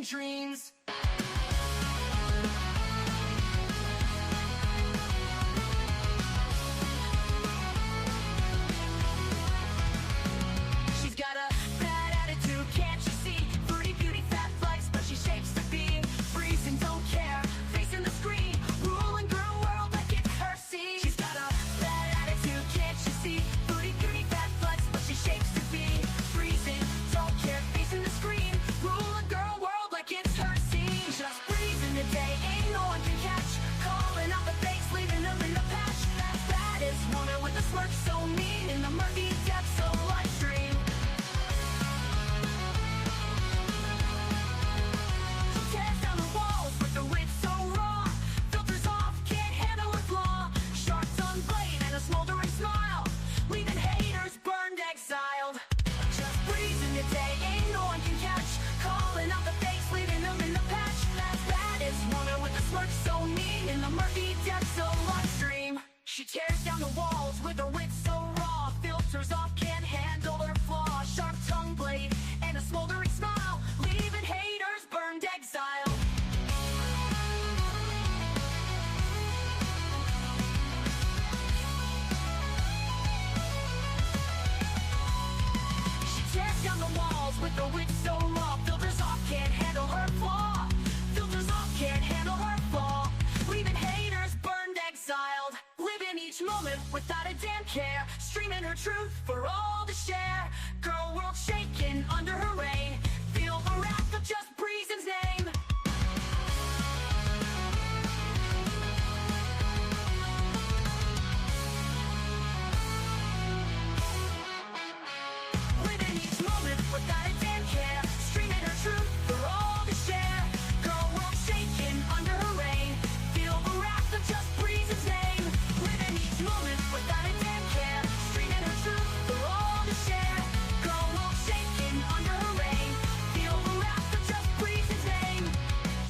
dreams. She's got a bad attitude, can't you see? Foodie Beauty, fat flex, but she shapes to be freezing, don't care, facing the screen, ruling girl world like it's her scene. She's got a bad attitude, can't you see? Foodie Beauty, fat flex, but she shapes to be freezing, don't care, facing the screen, ruling girl world like it's her scene. Just breezing the day, ain't no one can catch, calling out the fakes, leaving them in the patch. That baddest woman with a smirk so mean in the murky depths of live stream. Tears down the walls with the wit so raw, filters off, can't handle her flaw, sharp tongue blade and a smoldering smile, leaving haters burned, exiled. Just breezing the day, ain't no one can catch, calling out the fakes, leaving them in the patch. That baddest woman with a smirk so mean in the murky depths of live stream. She tears down the walls with her wit so raw, filters off, can't handle her flaw, sharp tongue blade and a smoldering smile, leaving haters burned, exiled. She tears down the walls with her wit so raw, filters off, can't handle her flaw, filters off, can't handle her flaw, leaving haters burned, exiled. Living each moment without a damn care, streaming her truth for all to share. Girl world shaking under her reign, feel the wrath of just Breezen's name. Living each moment without a damn care, streaming her truth for all to share. Girl world shaking under her reign, feel the wrath of just Breezen's name. Living each moment without a damn care, streaming her truth for all to share. Girl world shaking under her reign, feel the wrath of just Breezen's name.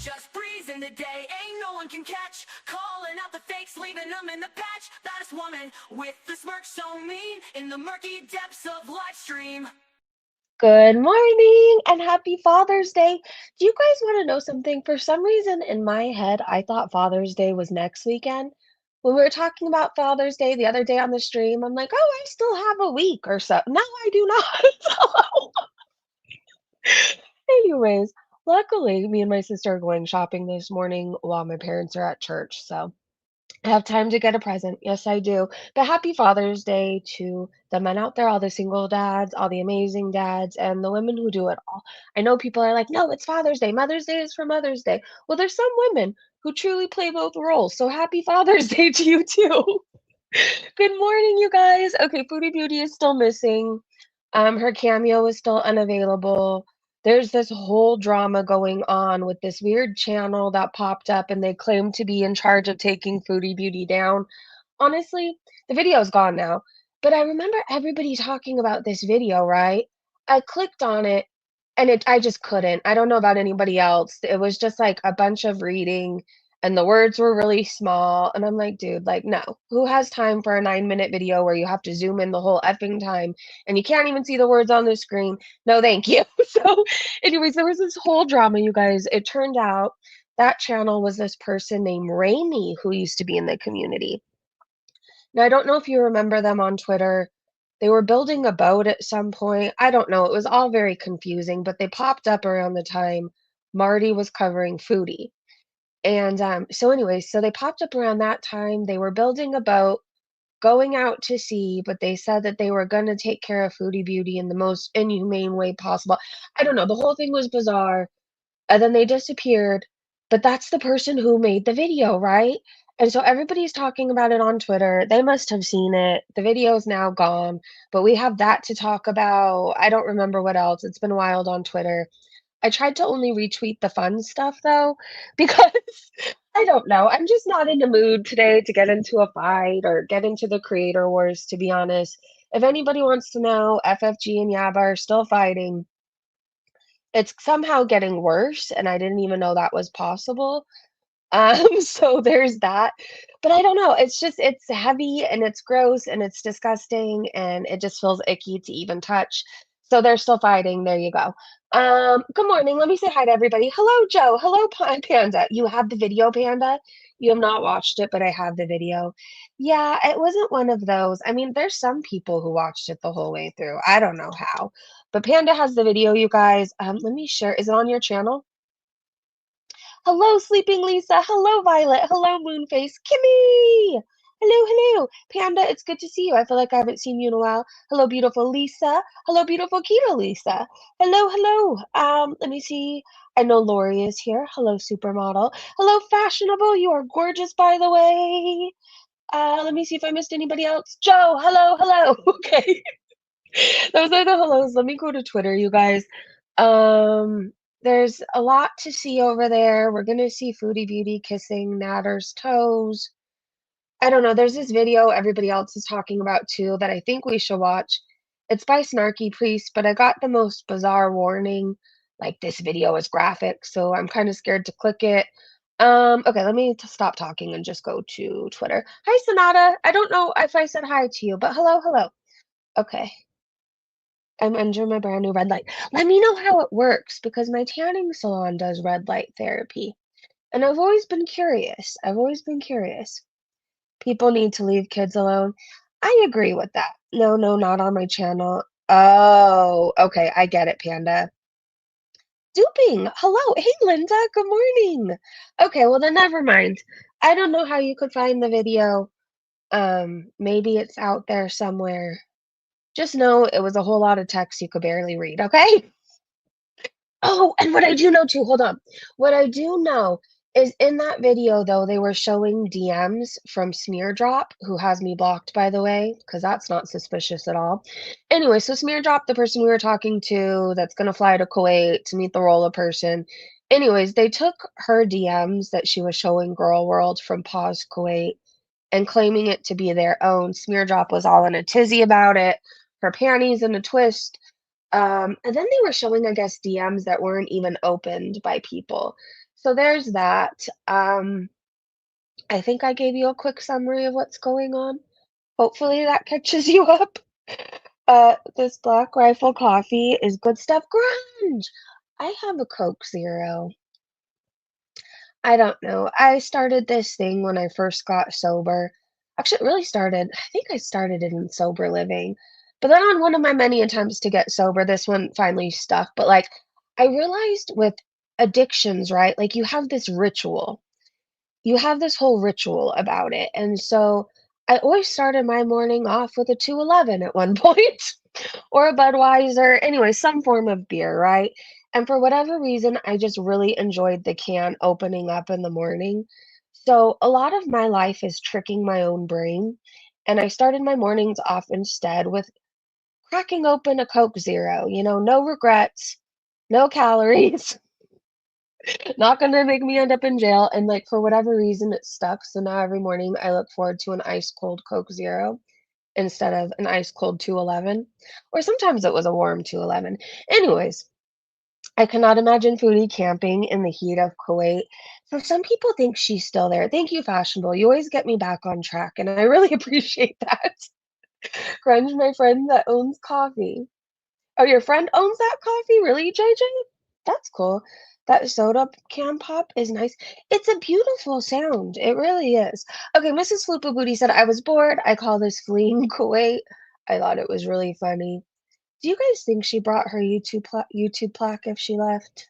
Just breezing the day, ain't no one can catch, calling out the fakes, leaving them in the patch. That is woman with the smirk so mean in the murky depths of live stream. Good morning and happy Father's Day. Do you guys want to know something? For some reason in my head, I thought Father's Day was next weekend. When we were talking about Father's Day the other day on the stream, I'm like, oh, I still have a week or so. No, I do not. Anyways, luckily, me and my sister are going shopping this morning while my parents are at church. So I have time to get a present. Yes, I do. But happy Father's Day to the men out there, all the single dads, all the amazing dads, and the women who do it all. I know people are like, no, it's Father's Day. Mother's Day is for Mother's Day. Well, there's some women who truly play both roles. So happy Father's Day to you too. Good morning, you guys. Okay, Foodie Beauty is still missing. Her cameo is still unavailable. There's this whole drama going on with this weird channel that popped up, and they claim to be in charge of taking Foodie Beauty down. Honestly, the video's gone now, but I remember everybody talking about this video, right? I clicked on it, and I just couldn't. I don't know about anybody else. It was just like a bunch of reading, and the words were really small. And I'm like, dude, like, no. Who has time for a 9-minute video where you have to zoom in the whole effing time and you can't even see the words on the screen? No, thank you. So, anyways, there was this whole drama, you guys. It turned out that channel was this person named Raimi who used to be in the community. Now, I don't know if you remember them on Twitter. They were building a boat at some point. I don't know. It was all very confusing, but they popped up around the time Marty was covering Foodie. And so, anyways, so they popped up around that time. They were building a boat, going out to sea, but they said that they were going to take care of Foodie Beauty in the most inhumane way possible. I don't know. The whole thing was bizarre. And then they disappeared. But that's the person who made the video, right? And so everybody's talking about it on Twitter. They must have seen it. The video is now gone, but we have that to talk about. I don't remember what else. It's been wild on Twitter. I tried to only retweet the fun stuff though, because I don't know. I'm just not in the mood today to get into a fight or get into the creator wars, to be honest. If anybody wants to know, FFG and Yaba are still fighting. It's somehow getting worse, and I didn't even know that was possible. So there's that. But I don't know. It's heavy and it's gross and it's disgusting and it just feels icky to even touch. So they're still fighting. There you go. Good morning. Let me say hi to everybody. Hello, Joe. Hello, Panda. You have the video, Panda? You have not watched it, but I have the video. Yeah, it wasn't one of those. I mean, there's some people who watched it the whole way through. I don't know how. But Panda has the video, you guys. Let me share. Is it on your channel? Hello, Sleeping Lisa. Hello, Violet. Hello, Moonface. Kimmy. Hello, hello. Panda, it's good to see you. I feel like I haven't seen you in a while. Hello, beautiful Lisa. Hello, beautiful Keto Lisa. Hello, hello. Let me see. I know Lori is here. Hello, supermodel. Hello, fashionable. You are gorgeous, by the way. Let me see if I missed anybody else. Joe, hello, hello. Okay. Those are the hellos. Let me go to Twitter, you guys. There's a lot to see over there. We're gonna see Foodie Beauty kissing Natter's toes. I don't know. There's this video everybody else is talking about too that I think we should watch. It's by Snarky Priest, but I got the most bizarre warning. Like this video is graphic, so I'm kind of scared to click it. Okay, let me stop talking and just go to Twitter. Hi, Sonata. I don't know if I said hi to you, but hello, hello. Okay. I'm under my brand new red light. Let me know how it works because my tanning salon does red light therapy. And I've always been curious. I've always been curious. People need to leave kids alone. I agree with that. No, no, not on my channel. Oh, okay. I get it, Panda. Duping. Hello. Hey, Linda. Good morning. Okay, well, then never mind. I don't know how you could find the video. Maybe it's out there somewhere. Just know it was a whole lot of text you could barely read, okay? Oh, and what I do know too, hold on. What I do know is in that video, though, they were showing DMs from Smeardrop, who has me blocked, by the way, because that's not suspicious at all. Anyway, so Smeardrop, the person we were talking to that's going to fly to Kuwait to meet the roller person. Anyways, they took her DMs that she was showing Girl World from Pause Kuwait and claiming it to be their own. Smeardrop was all in a tizzy about it, her panties in a twist. And then they were showing, I guess, DMs that weren't even opened by people. So there's that. I think I gave you a quick summary of what's going on. Hopefully that catches you up. This Black Rifle coffee is good stuff. Grunge! I have a Coke Zero. I don't know. I started this thing when I first got sober. Actually, it really started, I think I started it in sober living. But then on one of my many attempts to get sober, this one finally stuck. But like, I realized with addictions, right? Like, you have this ritual, you have this whole ritual about it. And so I always started my morning off with a 211 at one point or a Budweiser, anyway, some form of beer, right? And for whatever reason, I just really enjoyed the can opening up in the morning. So a lot of my life is tricking my own brain. And I started my mornings off instead with cracking open a Coke Zero, no regrets, no calories, not gonna make me end up in jail. And like for whatever reason, it stuck. So now every morning I look forward to an ice cold Coke Zero instead of an ice cold 211, or sometimes it was a warm 211. Anyways, I cannot imagine Foodie camping in the heat of Kuwait. So some people think she's still there. Thank you, Fashionable. You always get me back on track, and I really appreciate that. Grunge, my friend that owns coffee. Oh, your friend owns that coffee? Really, JJ? That's cool. That soda can pop is nice. It's a beautiful sound. It really is. Okay, Mrs. Floopa Booty said, I was bored. I call this fleeing Kuwait. I thought it was really funny. Do you guys think she brought her YouTube plaque if she left?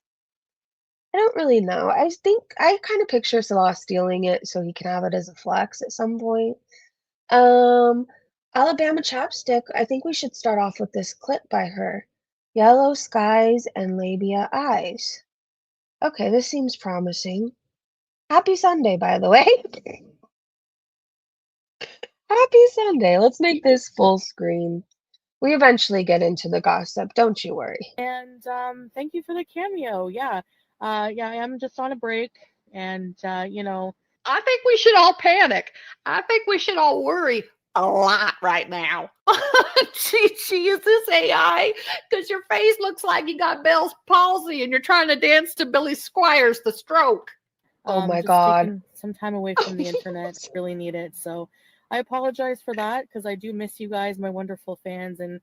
I don't really know. I think I kind of picture Salah stealing it so he can have it as a flex at some point. Um, Alabama Chapstick. I think we should start off with this clip by her. Yellow skies and labia eyes. Okay, this seems promising. Happy Sunday, by the way. Happy Sunday. Let's make this full screen. We eventually get into the gossip, don't you worry. And thank you for the cameo. Yeah. Yeah, I am just on a break. And, I think we should all panic. I think we should all worry a lot right now. Gee, is this AI? Because your face looks like you got Bell's palsy and you're trying to dance to Billy Squires' The Stroke. Oh my just God. taking some time away from the internet. Really need it. So I apologize for that because I do miss you guys, my wonderful fans. And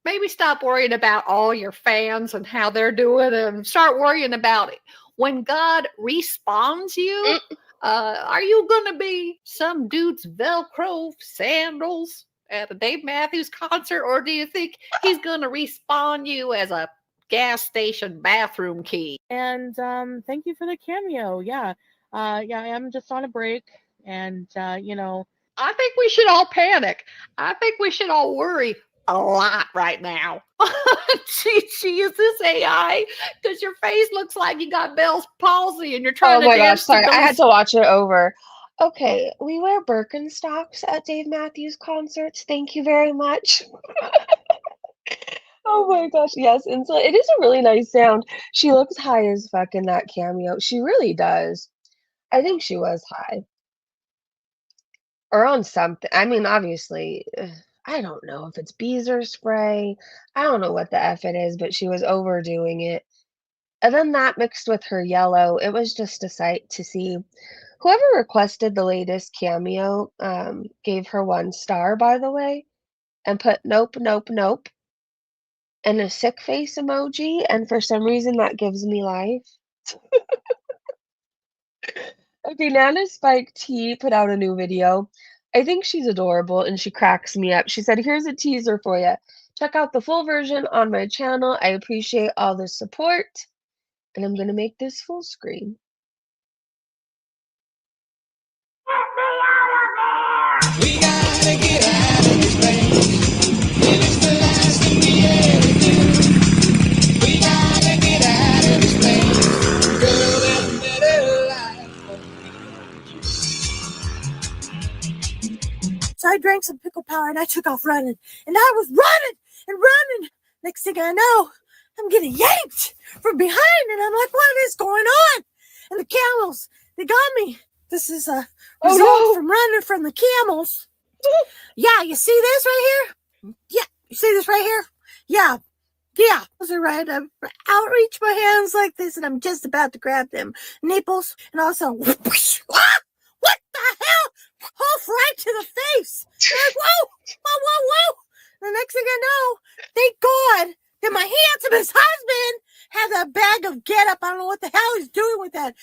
Maybe stop worrying about all your fans and how they're doing and start worrying about it. When God respawns you, are you going to be some dude's Velcro sandals at a Dave Matthews concert, or do you think he's going to respawn you as a gas station bathroom key? And thank you for the cameo. Yeah. Yeah, I am just on a break. And, I think we should all panic. I think we should all worry a lot right now. Gee, is this AI? Because your face looks like you got Bell's palsy and you're trying Oh to my gosh, dance to sorry. I had those. to watch it over. Okay, we wear Birkenstocks at Dave Matthews concerts. Thank you very much. Oh my gosh, yes. And so it is a really nice sound. She looks high as fuck in that cameo. She really does. I think she was high or on something. I mean, obviously, I don't know if it's bees or spray. I don't know what the F it is, but she was overdoing it. And then that mixed with her yellow, it was just a sight to see. Whoever requested the latest cameo gave her 1 star, by the way, and put nope, nope, nope, and a sick face emoji. And for some reason, that gives me life. Okay, Nana Spike T put out a new video. I think she's adorable and she cracks me up. She said, "Here's a teaser for you. Check out the full version on my channel. I appreciate all the support." And I'm going to make this full screen. We gotta get out of this place. Living's the last thing we ever do. We gotta get out of this place. Girl, there's a better life for me. So I drank some pickle power and I took off running. And I was running and running. Next thing I know, I'm getting yanked from behind. And I'm like, what is going on? And the camels, they got me. This is a result from running from the camels. Yeah, you see this right here? Yeah, you see this right here? Yeah. Those are right. I outreach my hands like this and I'm just about to grab them nipples. And also, what the hell? Off right to the face. Like, whoa. The next thing I know, thank God that my handsomest husband had that bag of getup. I don't know what the hell he's doing with that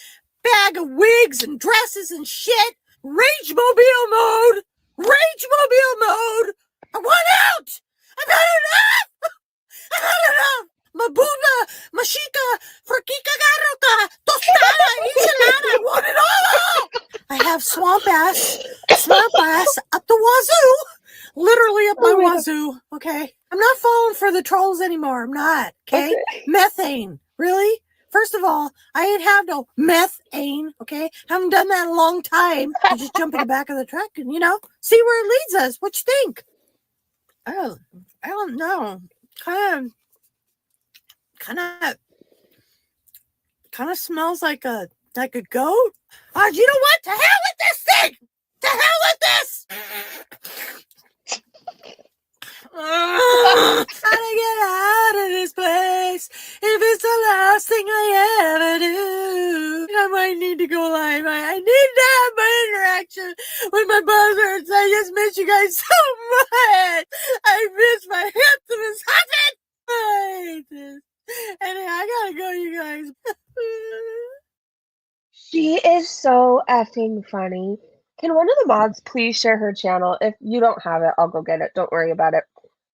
bag of wigs and dresses and shit. Rage mobile mode. I want out. I've had enough. Mabuna, Mashika, Frikika Garuka, Tostada, Enchilada. I want it all. I have swamp ass up the wazoo. Literally up my wazoo. Okay. I'm not falling for the trolls anymore. I'm not. Okay. Methane. Really? First of all, I ain't have no methane. Okay. Haven't done that in a long time. I just jump in the back of the truck and, see where it leads us. What you think? Oh, I don't know. Kind of smells like a goat. You know what? To hell with this thing! To hell with this! Gotta get out of this place. If it's the last thing I ever do, I might need to go live. I need to have my interaction with my buzzards. I just miss you guys so much. I miss my handsomest husband. I hate this. Anyway, I gotta go, you guys. She is so effing funny. Can one of the mods please share her channel? If you don't have it, I'll go get it. Don't worry about it.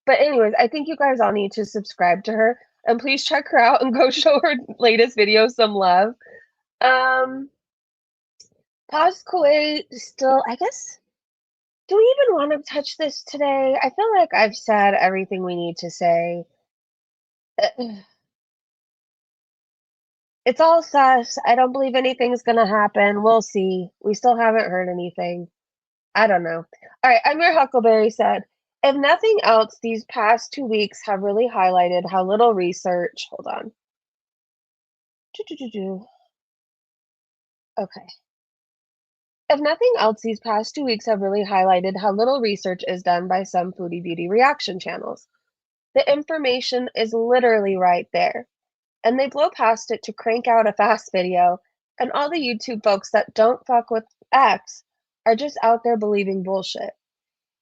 But anyways, I think you guys all need to subscribe to her. And please check her out and go show her latest video some love. Pause Kuwait still, I guess. Do we even want to touch this today? I feel like I've said everything we need to say. It's all sus. I don't believe anything's gonna happen. We'll see. We still haven't heard anything. I don't know. All right, I'm your Huckleberry said, if nothing else, these past 2 weeks have really highlighted how little research. Hold on. Okay. If nothing else, these past 2 weeks have really highlighted how little research is done by some Foodie Beauty reaction channels. The information is literally right there, and they blow past it to crank out a fast video, and all the YouTube folks that don't fuck with X are just out there believing bullshit.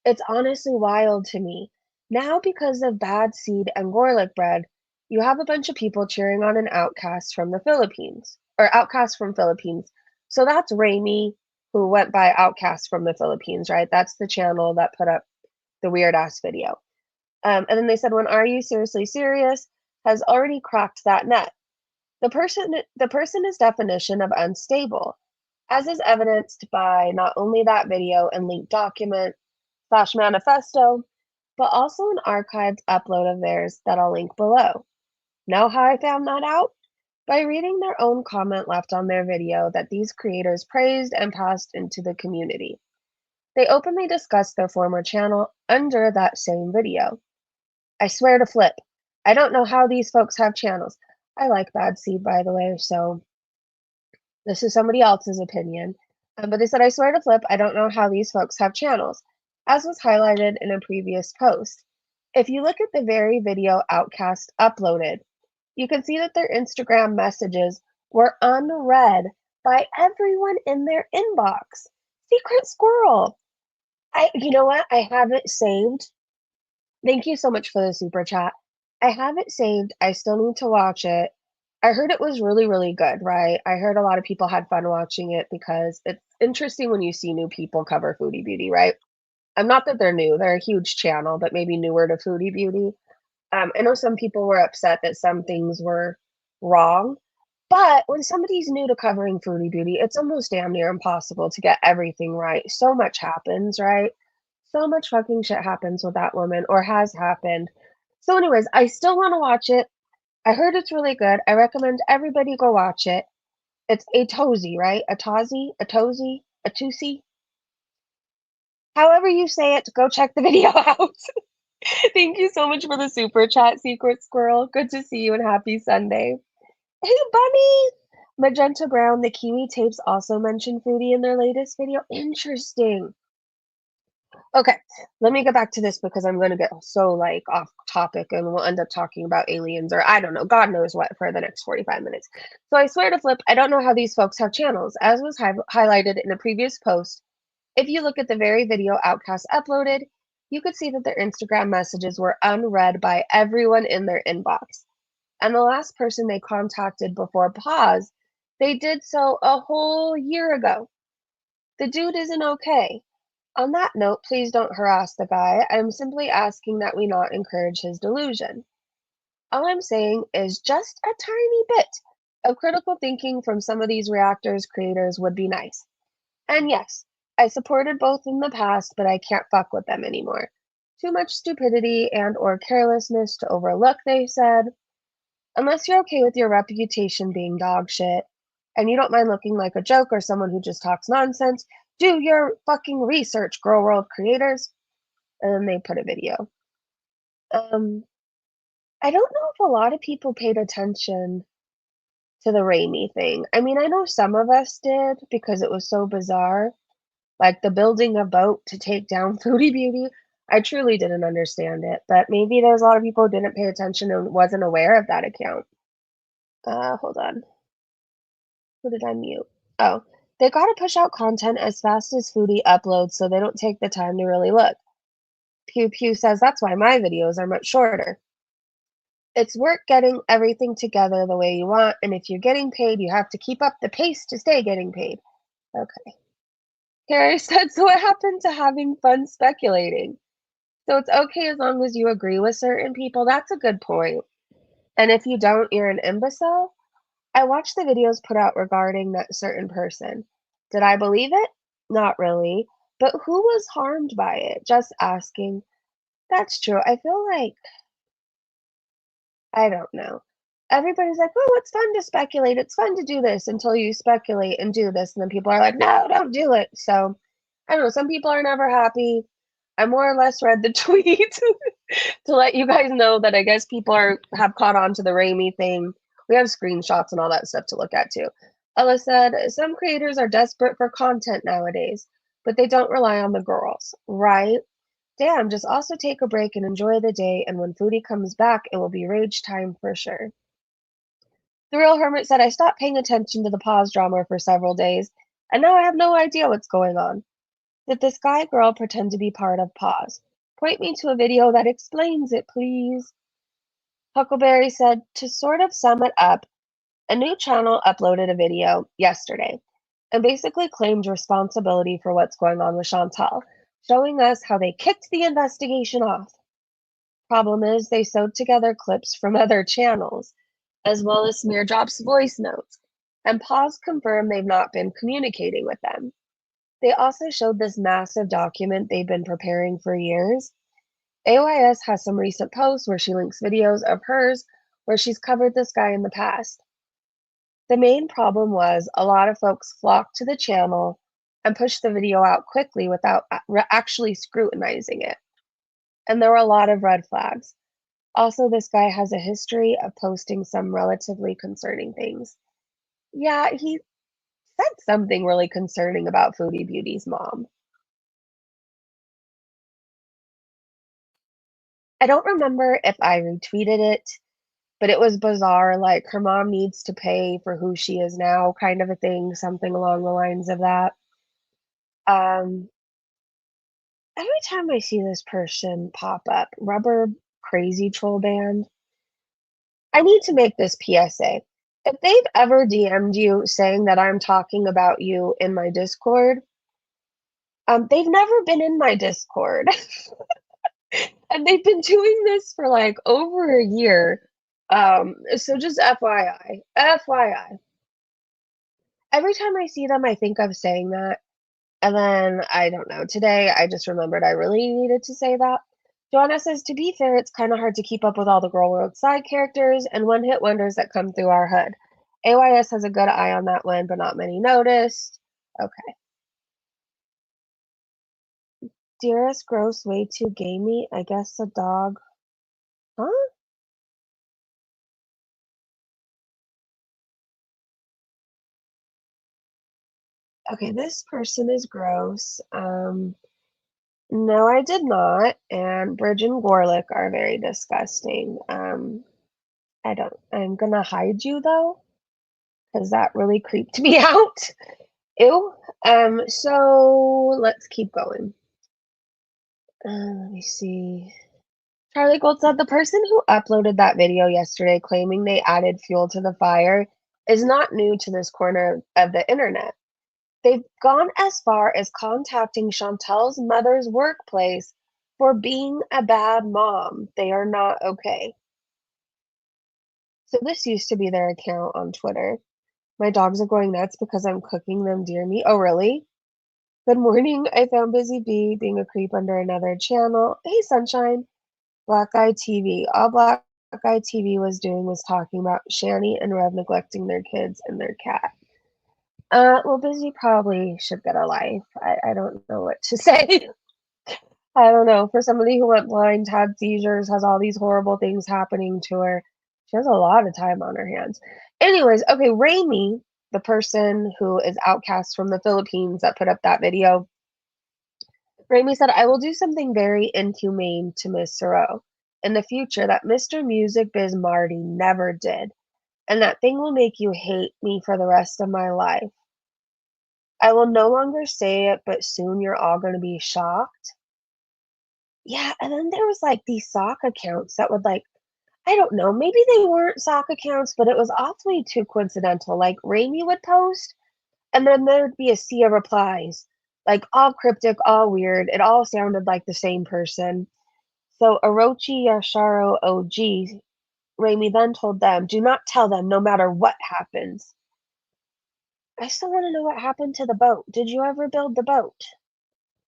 It's honestly wild to me. Now, because of bad seed and garlic bread, you have a bunch of people cheering on an outcast from the Philippines, or outcast from Philippines. So that's Raimi, who went by Outcast from the Philippines, right? That's the channel that put up the weird ass video. And then they said, when Are You Seriously Serious has already cracked that net. The person is definition of unstable, as is evidenced by not only that video and linked document slash manifesto, but also an archived upload of theirs that I'll link below. Know how I found that out? By reading their own comment left on their video that these creators praised and passed into the community. They openly discussed their former channel under that same video. I swear to flip. I don't know how these folks have channels. I like Bad Seed, by the way, so this is somebody else's opinion. But they said, I swear to flip, I don't know how these folks have channels, as was highlighted in a previous post. If you look at the very video Outcast uploaded, you can see that their Instagram messages were unread by everyone in their inbox. Secret squirrel. You know what? I have it saved. Thank you so much for the super chat. I have it saved. I still need to watch it. I heard it was really, really good, right? I heard a lot of people had fun watching it because it's interesting when you see new people cover Foodie Beauty, right? I'm not that they're new, they're a huge channel, but maybe newer to Foodie Beauty. I know some people were upset that some things were wrong, but when somebody's new to covering Foodie Beauty, it's almost damn near impossible to get everything right. So much happens, right? So much fucking shit happens with that woman or has happened. So, anyways, I still want to watch it. I heard it's really good. I recommend everybody go watch it. It's Atozi, right? Atozi? Atozi? Atusi? However you say it, go check the video out. Thank you so much for the super chat, Secret Squirrel. Good to see you and happy Sunday. Hey, Bunny! Magenta Brown, the Kiwi Tapes also mentioned Foodie in their latest video. Interesting. Okay, let me get back to this because I'm going to get so like off topic and we'll end up talking about aliens or I don't know, God knows what for the next 45 minutes. So I swear to flip, I don't know how these folks have channels. As was highlighted in a previous post, if you look at the very video Outcast uploaded, you could see that their Instagram messages were unread by everyone in their inbox. And the last person they contacted before pause, they did so a whole year ago. The dude isn't okay. On that note, please don't harass the guy. I'm simply asking that we not encourage his delusion. All I'm saying is just a tiny bit of critical thinking from some of these reactors creators would be nice. And yes, I supported both in the past, but I can't fuck with them anymore. Too much stupidity and or carelessness to overlook, they said. Unless you're okay with your reputation being dog shit, and you don't mind looking like a joke or someone who just talks nonsense, do your fucking research, Girl World creators. And then they put a video. I don't know if a lot of people paid attention to the Raimi thing. I mean, I know some of us did because it was so bizarre. Like the building a boat to take down Foodie Beauty. I truly didn't understand it, but maybe there's a lot of people who didn't pay attention and wasn't aware of that account. Hold on. Who did I mute? Oh, they gotta push out content as fast as Foodie uploads so they don't take the time to really look. Pew Pew says that's why my videos are much shorter. It's work getting everything together the way you want, and if you're getting paid, you have to keep up the pace to stay getting paid. Okay. Carrie said, so what happened to having fun speculating? So it's okay as long as you agree with certain people. That's a good point. And if you don't, you're an imbecile. I watched the videos put out regarding that certain person. Did I believe it? Not really. But who was harmed by it? Just asking. That's true. I feel like, I don't know. Everybody's like, oh, it's fun to speculate. It's fun to do this until you speculate and do this. And then people are like, no, don't do it. So I don't know. Some people are never happy. I more or less read the tweet to let you guys know that I guess people have caught on to the Raimi thing. We have screenshots and all that stuff to look at too. Ella said, some creators are desperate for content nowadays, but they don't rely on the girls, right? Damn, just also take a break and enjoy the day, and when Foodie comes back, it will be rage time for sure. The Real Hermit said, I stopped paying attention to the pause drama for several days, and now I have no idea what's going on. Did this guy girl pretend to be part of pause? Point me to a video that explains it, please. Huckleberry said, to sort of sum it up, a new channel uploaded a video yesterday and basically claimed responsibility for what's going on with Chantal, showing us how they kicked the investigation off. Problem is, they sewed together clips from other channels, as well as Smear Drop's voice notes, and Paws confirmed they've not been communicating with them. They also showed this massive document they've been preparing for years. AYS has some recent posts where she links videos of hers where she's covered this guy in the past. The main problem was a lot of folks flocked to the channel and pushed the video out quickly without actually scrutinizing it. And there were a lot of red flags. Also, this guy has a history of posting some relatively concerning things. Yeah, he said something really concerning about Foodie Beauty's mom. I don't remember if I retweeted it, but it was bizarre, like her mom needs to pay for who she is now, kind of a thing, something along the lines of that. Um, every time I see this person pop up, Rubber Crazy Troll Band, I need to make this PSA. If they've ever DM'd you saying that I'm talking about you in my Discord, they've never been in my Discord. And they've been doing this for like over a year. So just FYI. FYI. Every time I see them, I think of saying that. And then, I don't know, today I just remembered I really needed to say that. Joanna says, to be fair, it's kind of hard to keep up with all the Girl World side characters and one-hit wonders that come through our hood. AYS has a good eye on that one, but not many noticed. Okay. Dearest, gross, way too gamey. I guess a dog. Huh? Okay, this person is gross. No, I did not. And Bridge and Gorlick are very disgusting. I'm gonna hide you though, because that really creeped me out. Ew. So let's keep going. Let me see. Charlie Gold said the person who uploaded that video yesterday claiming they added fuel to the fire is not new to this corner of the internet. They've gone as far as contacting Chantel's mother's workplace for being a bad mom. They are not okay. So this used to be their account on Twitter. My dogs are going nuts because I'm cooking them deer meat. Oh, really? Good morning. I found Busy Bee being a creep under another channel. Hey, Sunshine. Black Eye TV. All Black Eye TV was doing was talking about Shani and Rev neglecting their kids and their cat. Well, Busy probably should get a life. I don't know what to say. I don't know. For somebody who went blind, had seizures, has all these horrible things happening to her, she has a lot of time on her hands. Anyways, okay, Raimi, the person who is outcast from the Philippines that put up that video, Raimi said, I will do something very inhumane to Miss Soro in the future that Mr. Music Biz Marty never did. And that thing will make you hate me for the rest of my life. I will no longer say it, but soon you're all going to be shocked. Yeah, and then there was like these sock accounts that would like, I don't know, maybe they weren't sock accounts, but it was awfully too coincidental. Like Raimi would post, and then there would be a sea of replies, like all cryptic, all weird. It all sounded like the same person. So Orochi Yasharo OG, Raimi then told them, do not tell them no matter what happens. I still want to know what happened to the boat. Did you ever build the boat?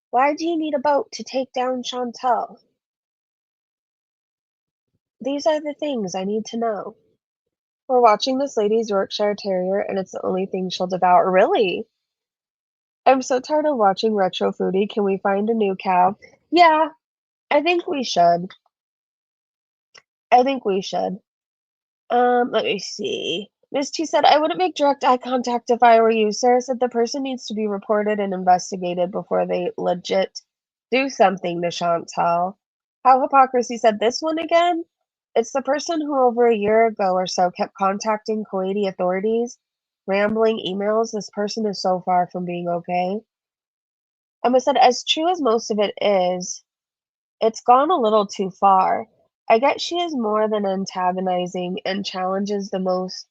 Why do you need a boat to take down Chantal? These are the things I need to know. We're watching this lady's Yorkshire Terrier, and it's the only thing she'll devour. Really? I'm so tired of watching Retro Foodie. Can we find a new cow? Yeah, I think we should. I think we should. Let me see. Miss T said, I wouldn't make direct eye contact if I were you. Sarah said the person needs to be reported and investigated before they legit do something to Chantal. How Hypocrisy said this one again? It's the person who over a year ago or so kept contacting Kuwaiti authorities, rambling emails. This person is so far from being okay. Emma said, as true as most of it is, It's gone a little too far. I get she is more than antagonizing and challenges the most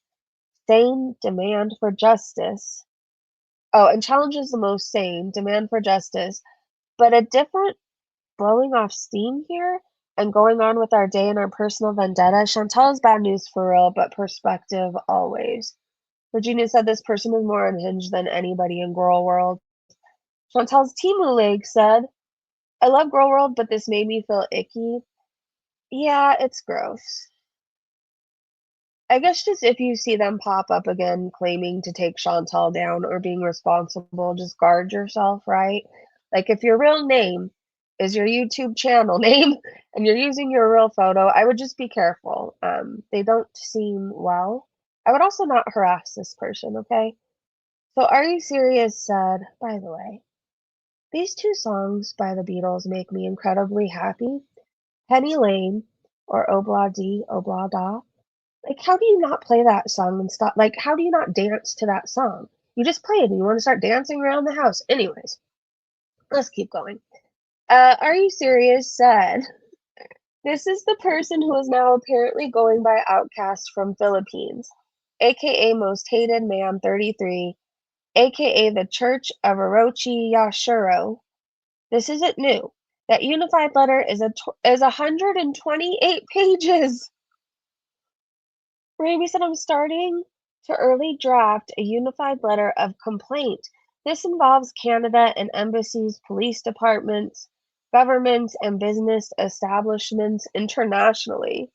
sane demand for justice. Oh, and challenges the most sane demand for justice, but a different blowing off steam here and going on with our day and our personal vendetta. Chantal is bad news for real, but perspective always. Virginia said this person is more unhinged than anybody in Girl World. Chantal's Timu leg said, I love Girl World, but this made me feel icky. Yeah, it's gross. I guess just if you see them pop up again claiming to take Chantal down or being responsible, just guard yourself, right? Like if your real name is your YouTube channel name and you're using your real photo, I would just be careful. They don't seem well. I would also not harass this person, okay? So Are You Serious said, by the way, these two songs by the Beatles make me incredibly happy. Penny Lane or Obla Di, Obla Da. Like, how do you not play that song and stop? Like, how do you not dance to that song? You just play it and you want to start dancing around the house. Anyways, let's keep going. Are You Serious said, this is the person who is now apparently going by Outcast from Philippines, aka Most Hated Man 33, aka the Church of Orochi Yashiro. This isn't new. That unified letter is 128 pages. Raimi said, I'm starting to early draft a unified letter of complaint. This involves Canada and embassies, police departments, governments, and business establishments internationally.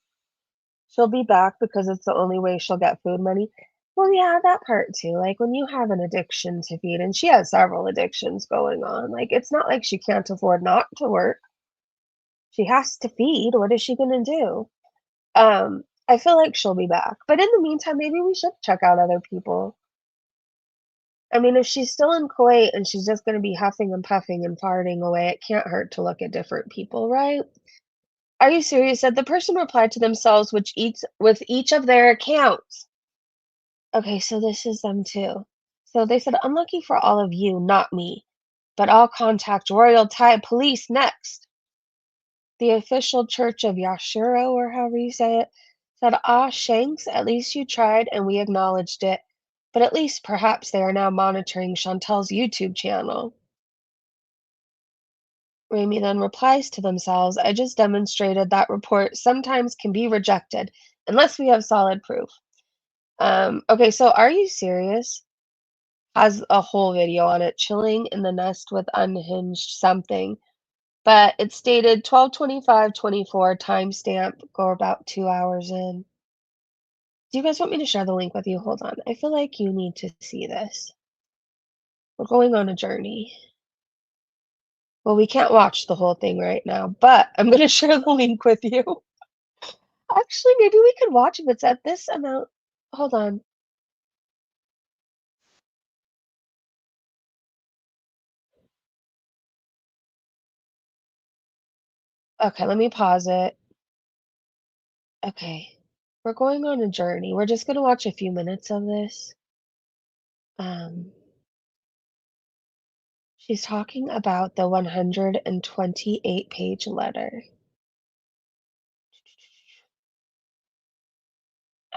She'll be back because it's the only way she'll get food money. Well, yeah, that part too. Like when you have an addiction to feed, and she has several addictions going on, like it's not like she can't afford not to work. She has to feed. What is she going to do? I feel like she'll be back. But in the meantime, maybe we should check out other people. I mean, if she's still in Kuwait and she's just going to be huffing and puffing and farting away, it can't hurt to look at different people, right? Are You Serious said the person replied to themselves with each of their accounts. Okay, so this is them too. So they said, unlucky for all of you, not me, but I'll contact Royal Thai Police next. The official Church of Yashiro, or however you say it, said, ah, Shanks, at least you tried and we acknowledged it. But at least perhaps they are now monitoring Chantal's YouTube channel. Raimi then replies to themselves, I just demonstrated that report sometimes can be rejected unless we have solid proof. Okay, so Are You Serious has a whole video on it, chilling in the nest with unhinged something. But it's stated 12/25/24 timestamp, go about 2 hours in. Do you guys want me to share the link with you? Hold on. I feel like you need to see this. We're going on a journey. Well, we can't watch the whole thing right now, but I'm going to share the link with you. Actually, maybe we could watch if it's at this amount. Hold on. Okay, let me pause it. Okay. We're going on a journey. We're just going to watch a few minutes of this. She's talking about the 128-page letter.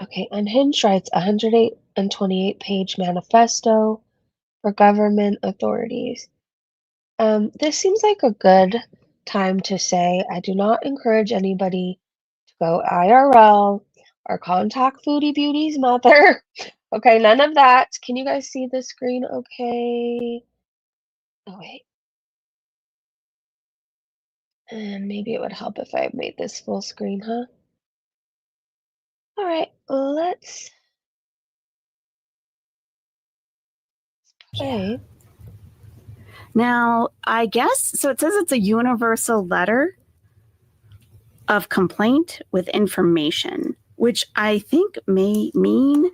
Okay, Unhinged writes a 128-page manifesto for government authorities. This seems like a good time to say I do not encourage anybody to go IRL or contact Foodie Beauty's mother. Okay, none of that. Can you guys see the screen okay? Oh, wait. And maybe it would help if I made this full screen, huh? All right, let's play. Now, I guess, so it says it's a universal letter of complaint with information, which I think may mean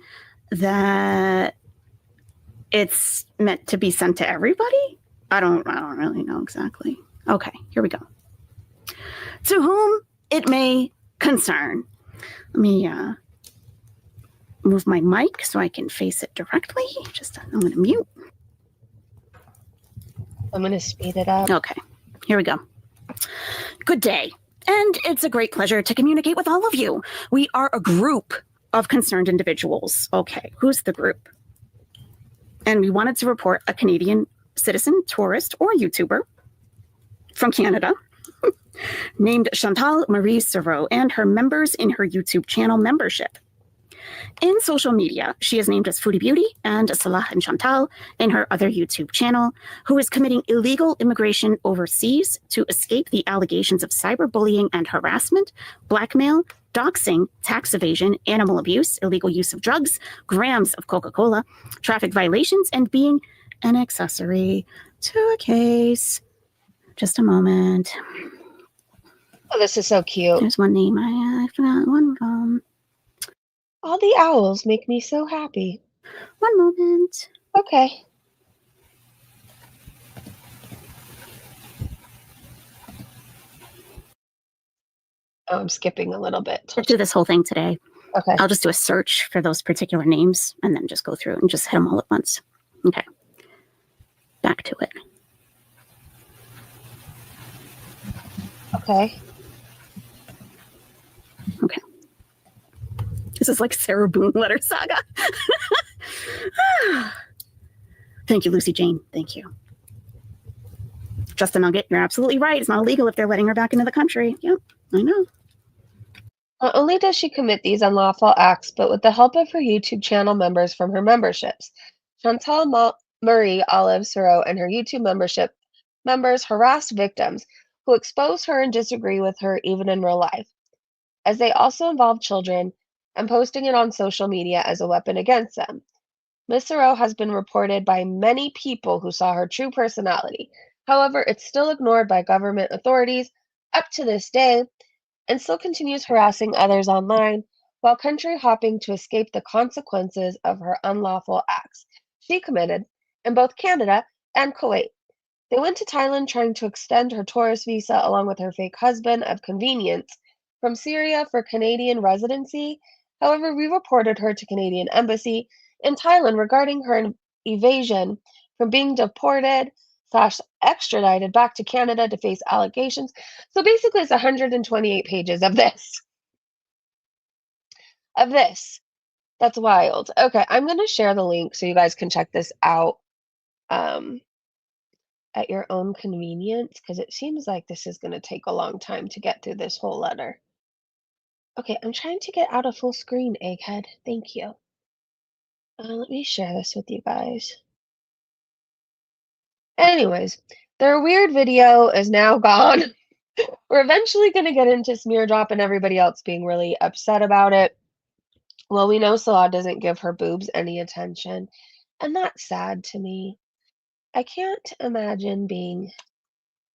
that it's meant to be sent to everybody. I don't really know exactly. Okay, here we go. To whom it may concern. Let me move my mic so I can face it directly. I'm going to mute. I'm going to speed it up. Okay, here we go. Good day. And it's a great pleasure to communicate with all of you. We are a group of concerned individuals. Okay, who's the group? And we wanted to report a Canadian citizen, tourist, or YouTuber from Canada named Chantal Marie Sereau and her members in her YouTube channel membership. In social media, she is named as Foodie Beauty and Salah and Chantal in her other YouTube channel, who is committing illegal immigration overseas to escape the allegations of cyberbullying and harassment, blackmail, doxing, tax evasion, animal abuse, illegal use of drugs, grams of Coca-Cola, traffic violations, and being an accessory to a case. Just a moment. Oh, this is so cute. There's one name I forgot one of them. All the owls make me so happy. One moment. Okay. Oh, I'm skipping a little bit. I'll do this whole thing today. Okay. I'll just do a search for those particular names and then just go through and just hit them all at once. Okay. Back to it. Okay. Okay. This is like Sarah Boone letter saga. Thank you, Lucy Jane. Thank you. Justin Nugget, you're absolutely right. It's not illegal if they're letting her back into the country. Yep, I know. Not only does she commit these unlawful acts, but with the help of her YouTube channel members from her memberships, Chantal Marie Olive Sereau and her YouTube membership members harass victims who expose her and disagree with her even in real life, as they also involve children and posting it on social media as a weapon against them. Ms. Sereau has been reported by many people who saw her true personality. However, it's still ignored by government authorities up to this day and still continues harassing others online while country hopping to escape the consequences of her unlawful acts she committed in both Canada and Kuwait. They went to Thailand trying to extend her tourist visa along with her fake husband of convenience from Syria for Canadian residency. However, we reported her to Canadian Embassy in Thailand regarding her evasion from being deported / extradited back to Canada to face allegations. So basically, it's 128 pages of this. That's wild. Okay, I'm going to share the link so you guys can check this out at your own convenience, because it seems like this is going to take a long time to get through this whole letter. Okay, I'm trying to get out of full screen, Egghead. Thank you. Let me share this with you guys. Anyways, their weird video is now gone. We're eventually going to get into Smear Drop and everybody else being really upset about it. Well, we know Salah doesn't give her boobs any attention, and that's sad to me. I can't imagine being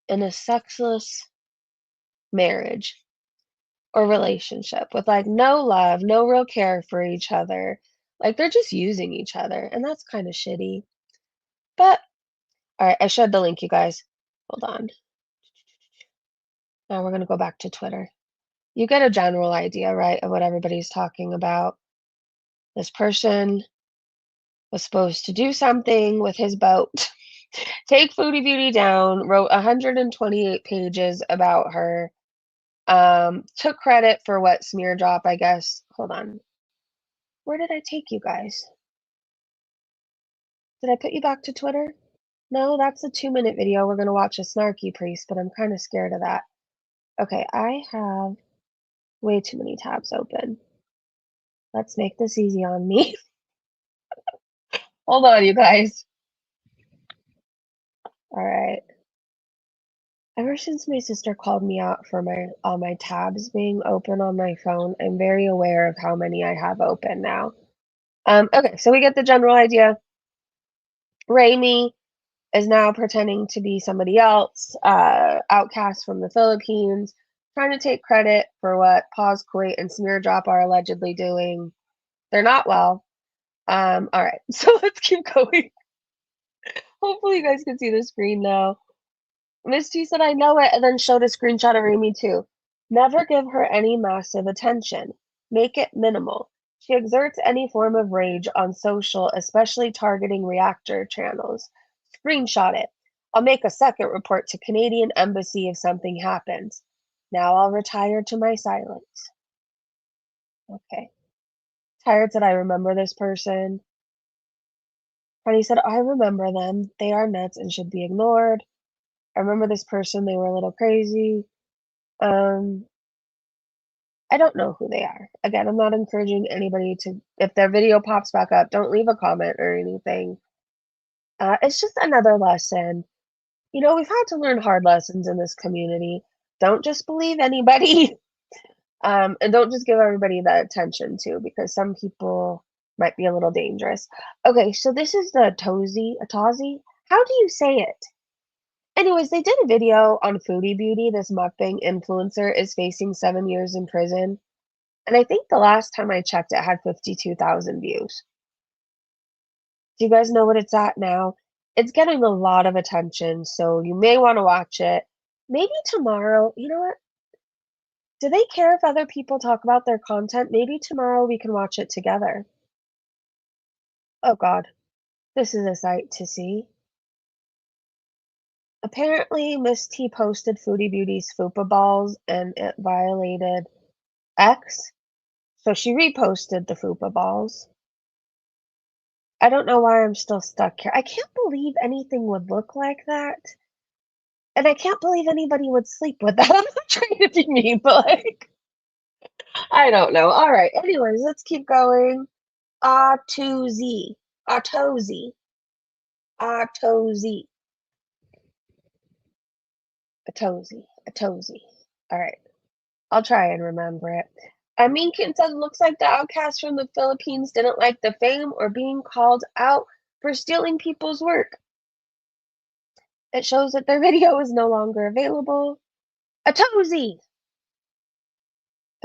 in a sexless marriage or relationship with like no love, no real care for each other. Like they're just using each other, and that's kind of shitty. But all right, I shared the link, you guys. Hold on. Now we're going to go back to Twitter. You get a general idea, right, of what everybody's talking about. This person was supposed to do something with his boat, take Foodie Beauty down, wrote 128 pages about her, took credit for what Smear Drop, I guess. Hold on. Where did I take you guys? Did I put you back to Twitter? No, that's a 2-minute video. We're going to watch a snarky priest, but I'm kind of scared of that. Okay, I have way too many tabs open. Let's make this easy on me. Hold on, you guys. All right. Ever since my sister called me out for all my tabs being open on my phone, I'm very aware of how many I have open now. Okay, so we get the general idea. Raimi is now pretending to be somebody else, outcast from the Philippines, trying to take credit for what Pause, Kuwait, and Smear Drop are allegedly doing. They're not well. All right, so let's keep going. Hopefully you guys can see the screen now. Misty said, I know it, and then showed a screenshot of Amy too. Never give her any massive attention. Make it minimal. She exerts any form of rage on social, especially targeting reactor channels. Screenshot it. I'll make a second report to Canadian Embassy if something happens. Now I'll retire to my silence. Okay. Tired said, I remember this person. Honey said, I remember them. They are nuts and should be ignored. I remember this person. They were a little crazy. Um, I don't know who they are. Again, I'm not encouraging anybody to, if their video pops back up, don't leave a comment or anything. It's just another lesson. You know, we've had to learn hard lessons in this community. Don't just believe anybody. And don't just give everybody that attention too, because some people might be a little dangerous. Okay, so this is the Atazi. How do you say it? Anyways, they did a video on Foodie Beauty. This mukbang influencer is facing 7 years in prison. And I think the last time I checked, it had 52,000 views. Do you guys know what it's at now? It's getting a lot of attention, so you may want to watch it. Maybe tomorrow. You know what? Do they care if other people talk about their content? Maybe tomorrow we can watch it together. Oh God, this is a sight to see. Apparently, Miss T posted Foodie Beauty's fupa balls and it violated X, so she reposted the fupa balls. I don't know why I'm still stuck here. I can't believe anything would look like that. And I can't believe anybody would sleep with that. I'm not trying to be mean, but like, I don't know. All right. Anyways, let's keep going. Atozi. Atozi. Atozi. Atozi. Atozi. All right. I'll try and remember it. Aminkin says, looks like the outcast from the Philippines didn't like the fame or being called out for stealing people's work. It shows that their video is no longer available. Atozi.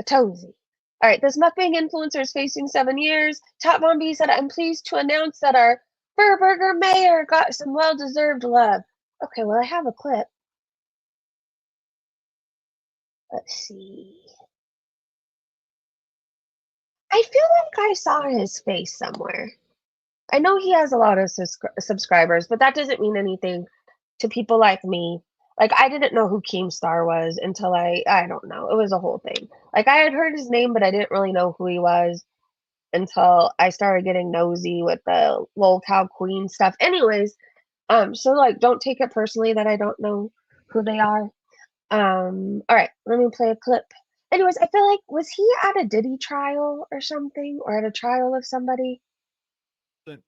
Atozi. All right, this mukbang influencer is facing 7 years. Top Von B said, I'm pleased to announce that our Burger Mayor got some well-deserved love. Okay, well, I have a clip. Let's see. I feel like I saw his face somewhere. I know he has a lot of subscribers, but that doesn't mean anything to people like me. Like, I didn't know who Keemstar was until I don't know. It was a whole thing. Like, I had heard his name, but I didn't really know who he was until I started getting nosy with the Lol Cow Queen stuff. Anyways, so, like, don't take it personally that I don't know who they are. All right, let me play a clip. Anyways, I feel like, was he at a Diddy trial or something? Or at a trial of somebody?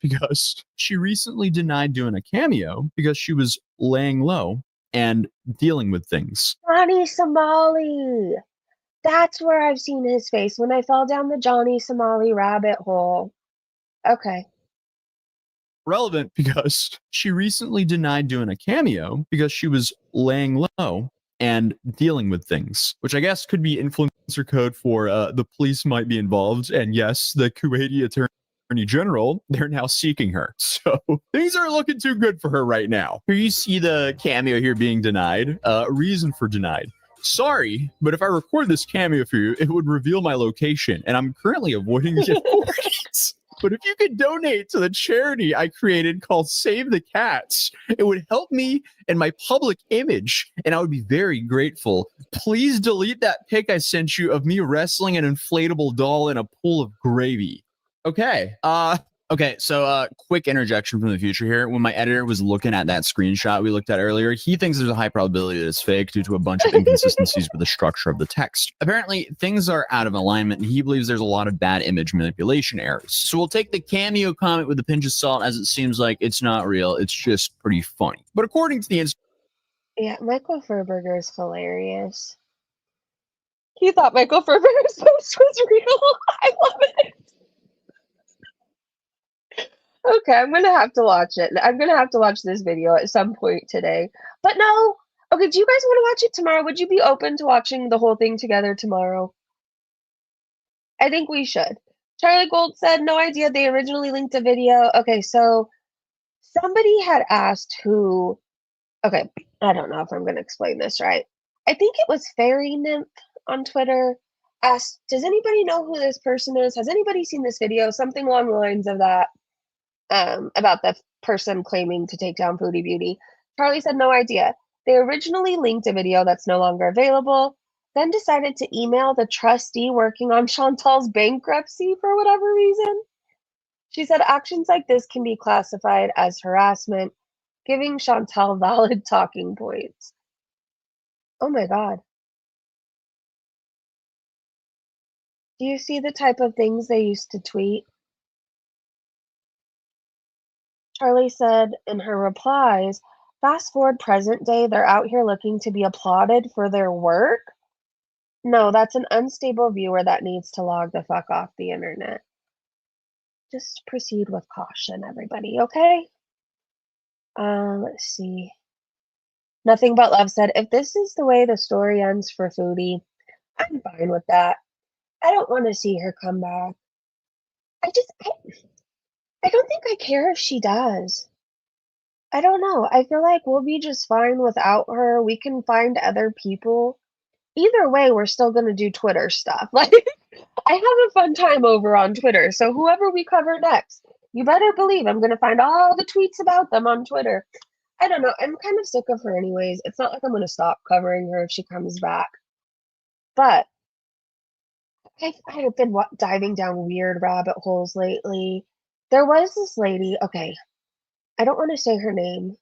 Because she recently denied doing a cameo because she was laying low and dealing with things. Johnny Somali. That's where I've seen his face, when I fell down the Johnny Somali rabbit hole. Okay. Relevant because she recently denied doing a cameo because she was laying low and dealing with things, which I guess could be influencer code for the police might be involved. And yes, the Kuwaiti Attorney General, they're now seeking her. So things are looking too good for her right now. Here you see the cameo here being denied. Reason for denied. Sorry, but if I record this cameo for you, it would reveal my location, and I'm currently avoiding the authorities. But if you could donate to the charity I created called Save the Cats, it would help me and my public image, and I would be very grateful. Please delete that pic I sent you of me wrestling an inflatable doll in a pool of gravy. Okay. Okay, so quick interjection from the future here. When my editor was looking at that screenshot we looked at earlier, he thinks there's a high probability that it's fake due to a bunch of inconsistencies with the structure of the text. Apparently, things are out of alignment, and he believes there's a lot of bad image manipulation errors. So we'll take the cameo comment with a pinch of salt, as it seems like it's not real. It's just pretty funny. But according to the Yeah, Michael Furberger is hilarious. He thought Michael Furberger's post was real. I love it. Okay, I'm gonna have to watch it. I'm gonna have to watch this video at some point today. But no, okay, do you guys want to watch it tomorrow? Would you be open to watching the whole thing together tomorrow? I think we should. Charlie Gold said, no idea. They originally linked a video. Okay, so somebody had asked who, okay, I don't know if I'm gonna explain this right. I think it was Fairy Nymph on Twitter asked, does anybody know who this person is? Has anybody seen this video? Something along the lines of that. About the person claiming to take down Foodie Beauty. Charlie said, no idea. They originally linked a video that's no longer available. then decided to email the trustee working on Chantal's bankruptcy for whatever reason. She said actions like this can be classified as harassment, giving Chantal valid talking points. Oh my God. Do you see the type of things they used to tweet? Charlie said in her replies, fast forward present day, they're out here looking to be applauded for their work? No, that's an unstable viewer that needs to log the fuck off the internet. Just proceed with caution, everybody, okay? Let's see. Nothing But Love said, if this is the way the story ends for Foodie, I'm fine with that. I don't want to see her come back. I don't think I care if she does. I don't know. I feel like we'll be just fine without her. We can find other people. Either way, we're still gonna do Twitter stuff. Like, I have a fun time over on Twitter. So whoever we cover next, you better believe I'm gonna find all the tweets about them on Twitter. I don't know. I'm kind of sick of her anyways. It's not like I'm gonna stop covering her if she comes back. But I've been diving down weird rabbit holes lately. There was this lady. Okay, I don't want to say her name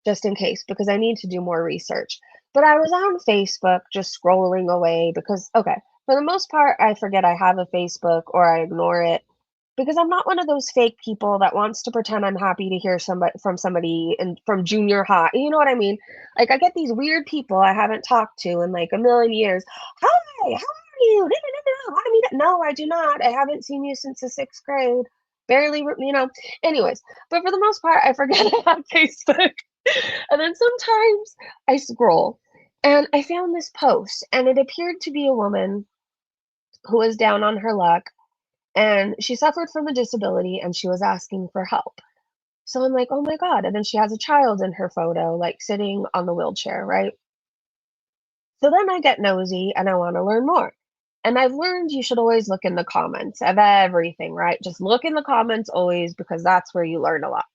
just in case because I need to do more research. But I was on Facebook just scrolling away because, okay, for the most part, I forget I have a Facebook or I ignore it because I'm not one of those fake people that wants to pretend I'm happy to hear somebody and from junior high. You know what I mean? Like I get these weird people I haven't talked to in like a million years. Hi, how are you? No, I do not. I haven't seen you since the 6th grade. Barely, Anyways, but for the most part, I forget I have Facebook. And then sometimes I scroll and I found this post, and it appeared to be a woman who was down on her luck and she suffered from a disability and she was asking for help. So I'm like, oh my God. And then she has a child in her photo, like sitting on the wheelchair, right? So then I get nosy and I want to learn more. And I've learned you should always look in the comments of everything, right? Just look in the comments always because that's where you learn a lot.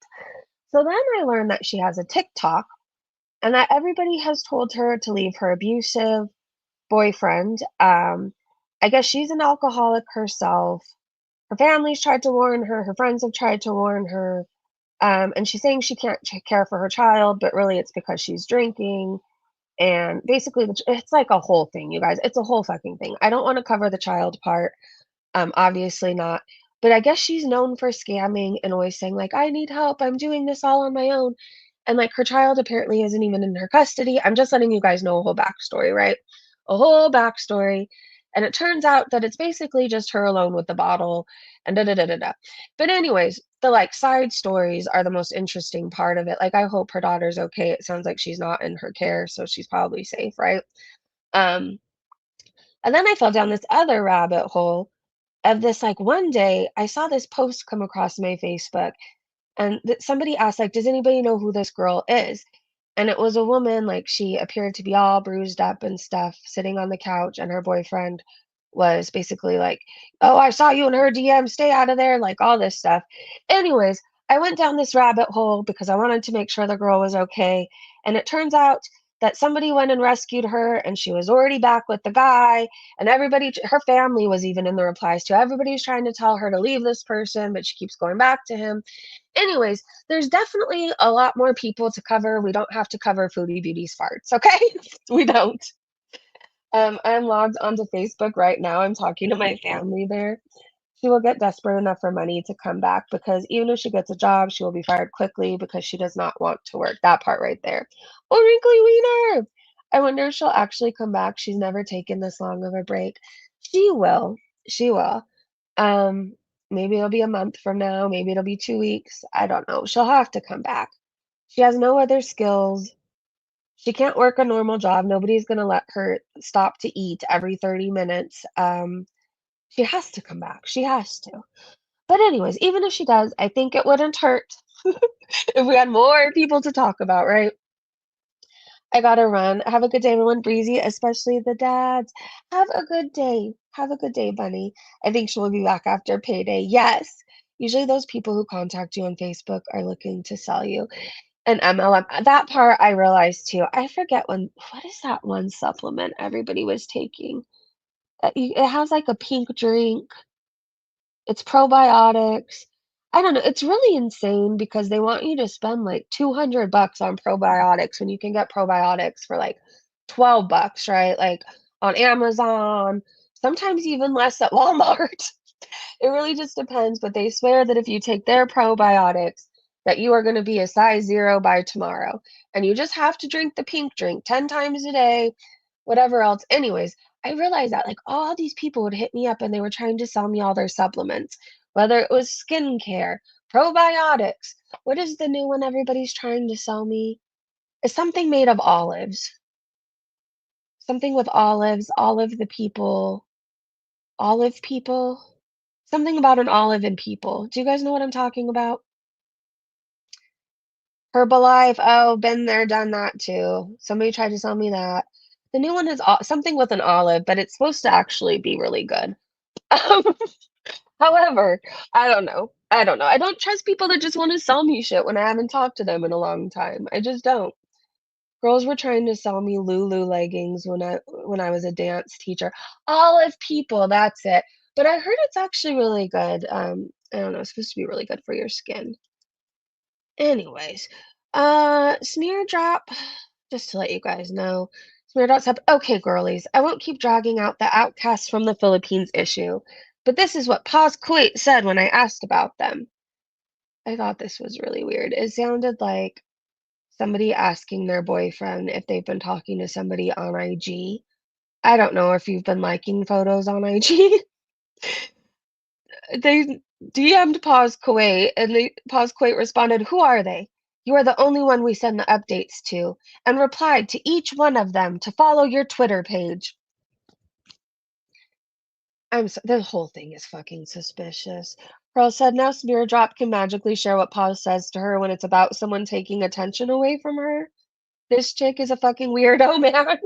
So then I learned that she has a TikTok and that everybody has told her to leave her abusive boyfriend. I guess she's an alcoholic herself. Her family's tried to warn her, her friends have tried to warn her, and she's saying she can't care for her child, but really it's because she's drinking. And basically, it's like a whole thing, you guys. It's a whole fucking thing. I don't want to cover the child part, obviously not. But I guess she's known for scamming and always saying, like, I need help. I'm doing this all on my own. And like her child apparently isn't even in her custody. I'm just letting you guys know a whole backstory, right? A whole backstory. And it turns out that it's basically just her alone with the bottle and da da da da da. But anyways, the like side stories are the most interesting part of it. Like I hope her daughter's okay. It sounds like she's not in her care, so she's probably safe, right? Um, and then I fell down this other rabbit hole of this like one day I saw this post come across my Facebook and somebody asked like, does anybody know who this girl is? And it was a woman, like she appeared to be all bruised up and stuff, sitting on the couch, and her boyfriend was basically like, oh, I saw you in her DM, stay out of there, like all this stuff. Anyways, I went down this rabbit hole because I wanted to make sure the girl was okay. And it turns out that somebody went and rescued her and she was already back with the guy, and everybody, her family was even in the replies too. Everybody's trying to tell her to leave this person, but she keeps going back to him. Anyways, there's definitely a lot more people to cover. We don't have to cover Foodie Beauty's farts, okay? We don't. I'm logged onto Facebook right now. I'm talking to my family there. She will get desperate enough for money to come back because even if she gets a job, she will be fired quickly because she does not want to work. That part right there. Oh, wrinkly wiener! I wonder if she'll actually come back. She's never taken this long of a break. She will. She will. Um, Maybe it'll be a month from now. Maybe it'll be 2 weeks. I don't know. She'll have to come back. She has no other skills. She can't work a normal job. Nobody's gonna let her stop to eat every 30 minutes. She has to come back. She has to. But anyways, even if she does, I think it wouldn't hurt if we had more people to talk about, right? I gotta run. Have a good day, everyone. Breezy, especially the dads. Have a good day. Have a good day, Bunny. I think she'll be back after payday. Yes. Usually those people who contact you on Facebook are looking to sell you. An MLM. That part I realized too. I forget what is that one supplement everybody was taking? It has like a pink drink. It's probiotics. I don't know. It's really insane because they want you to spend like $200 on probiotics when you can get probiotics for like $12, right? Like on Amazon, sometimes even less at Walmart. It really just depends, but they swear that if you take their probiotics, that you are going to be a size 0 by tomorrow. And you just have to drink the pink drink 10 times a day, whatever else. Anyways, I realized that like all these people would hit me up and they were trying to sell me all their supplements, whether it was skincare, probiotics. What is the new one everybody's trying to sell me? It's something made of olives. Something with olives, olive people. Something about an olive and people. Do you guys know what I'm talking about? Herbalife. Oh, been there, done that too. Somebody tried to sell me that. The new one is something with an olive, but it's supposed to actually be really good. Um, However, I don't know. I don't know. I don't trust people that just want to sell me shit when I haven't talked to them in a long time. I just don't. Girls were trying to sell me Lulu leggings when I was a dance teacher. Olive people, that's it. But I heard it's actually really good. I don't know, it's supposed to be really good for your skin. Anyways, smear drop, just to let you guys know. Smear drops up. Okay, girlies, I won't keep dragging out the outcasts from the Philippines issue, but this is what Paz Kuwait said when I asked about them. I thought this was really weird. It sounded like somebody asking their boyfriend if they've been talking to somebody on IG. I don't know if you've been liking photos on IG. They DM'd Paz Kuwait, and Paz Kuwait responded, "Who are they? You are the only one we send the updates to," and replied to each one of them to follow your Twitter page. The whole thing is fucking suspicious. Pearl said, now Smear Drop can magically share what Paz says to her when it's about someone taking attention away from her. This chick is a fucking weirdo, man.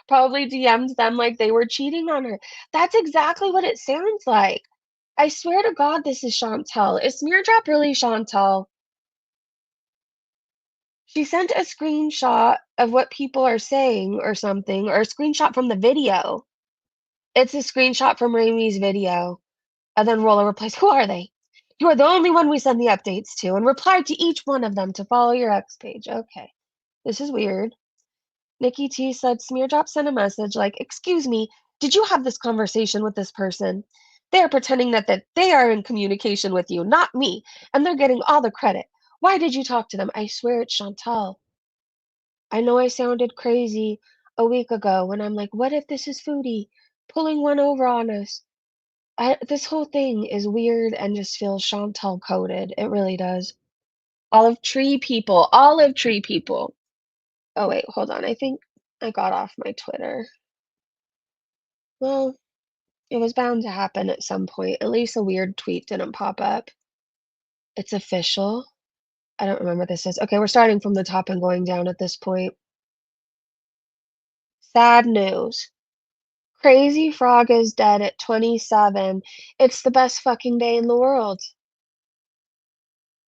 Probably DM'd them like they were cheating on her. That's exactly what it sounds like. I swear to God, this is Chantel. Is Smear Drop really Chantel? She sent a screenshot of what people are saying or something, or a screenshot from the video. It's a screenshot from Ramey's video. And then Roller replies, "Who are they? You are the only one we send the updates to," and replied to each one of them to follow your ex page. Okay, this is weird. Nikki T said, Smeardrop sent a message like, "Excuse me, did you have this conversation with this person? They are pretending that they are in communication with you, not me, and they're getting all the credit. Why did you talk to them? I swear it's Chantal. I know I sounded crazy a week ago when I'm like, what if this is Foodie pulling one over on us? This whole thing is weird and just feels Chantal coded. It really does. Olive tree people. Olive tree people. Oh, wait, hold on. I think I got off my Twitter. Well, it was bound to happen at some point. At least a weird tweet didn't pop up. It's official. I don't remember what this is. Okay, we're starting from the top and going down at this point. Sad news. Crazy Frog is dead at 27. It's the best fucking day in the world.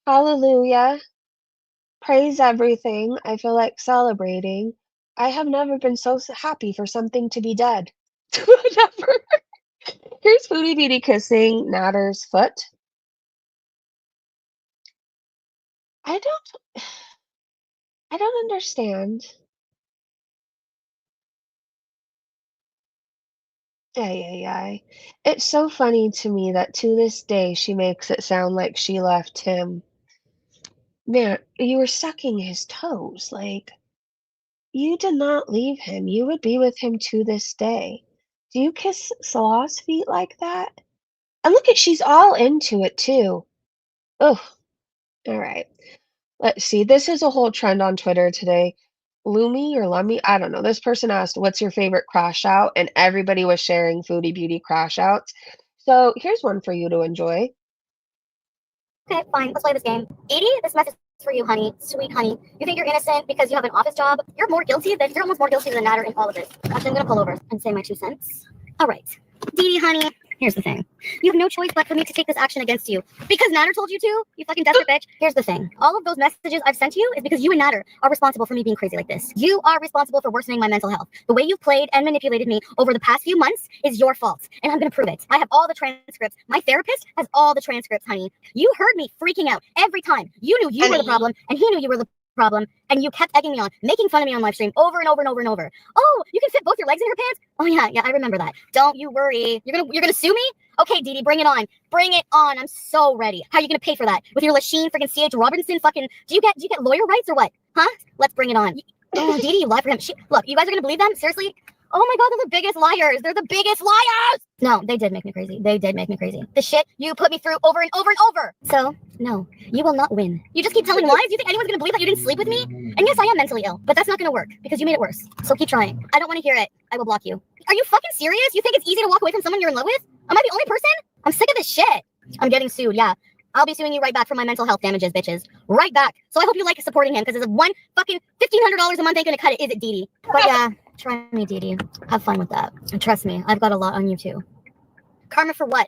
Hallelujah. Praise everything. I feel like celebrating. I have never been so happy for something to be dead. Never. Here's Foodie Beauty kissing Natter's foot. I don't understand. Ay. It's so funny to me that to this day she makes it sound like she left him. Man, you were sucking his toes. Like, you did not leave him. You would be with him to this day. Do you kiss Salah's feet like that? And look at, she's all into it too. Ugh. All right. Let's see. This is a whole trend on Twitter today. Lumi or Lummy, I don't know. This person asked, what's your favorite crash out? And everybody was sharing Foodie Beauty crash outs. So here's one for you to enjoy. Okay, fine. Let's play this game. Edie, this message is for you, honey. Sweet honey. You think you're innocent because you have an office job? You're almost more guilty than Natter in all of this. Actually, I'm gonna pull over and say my 2 cents. All right. Dee Dee, honey. Here's the thing. You have no choice but for me to take this action against you. Because Natter told you to, you fucking desperate bitch. Here's the thing. All of those messages I've sent to you is because you and Natter are responsible for me being crazy like this. You are responsible for worsening my mental health. The way you've played and manipulated me over the past few months is your fault. And I'm gonna prove it. I have all the transcripts. My therapist has all the transcripts, honey. You heard me freaking out every time. You knew you were the problem, and he knew you were the problem, and you kept egging me on, making fun of me on live stream over and over and over and over. Oh, you can fit both your legs in your pants? Oh yeah, I remember that. Don't you worry. You're gonna sue me? Okay, Dee Dee, bring it on. Bring it on. I'm so ready. How are you gonna pay for that? With your Lachine freaking CH Robinson fucking do you get lawyer rights or what? Huh? Let's bring it on. Oh, Dee Dee, you lied for him. Look, you guys are gonna believe them? Seriously? Oh my god, they're the biggest liars. They're the biggest liars. No, they did make me crazy. They did make me crazy. The shit you put me through over and over and over. So, no, you will not win. You just keep telling lies? You think anyone's gonna believe that you didn't sleep with me? And yes, I am mentally ill, but that's not gonna work because you made it worse. So keep trying. I don't want to hear it. I will block you. Are you fucking serious? You think it's easy to walk away from someone you're in love with? Am I the only person? I'm sick of this shit. I'm getting sued, yeah. I'll be suing you right back for my mental health damages, bitches. Right back. So I hope you like supporting him, because it's one fucking $1,500 a month ain't gonna cut it, is it, Dee Dee? But yeah, try me, Dee Dee. Have fun with that. And trust me, I've got a lot on you too. Karma for what?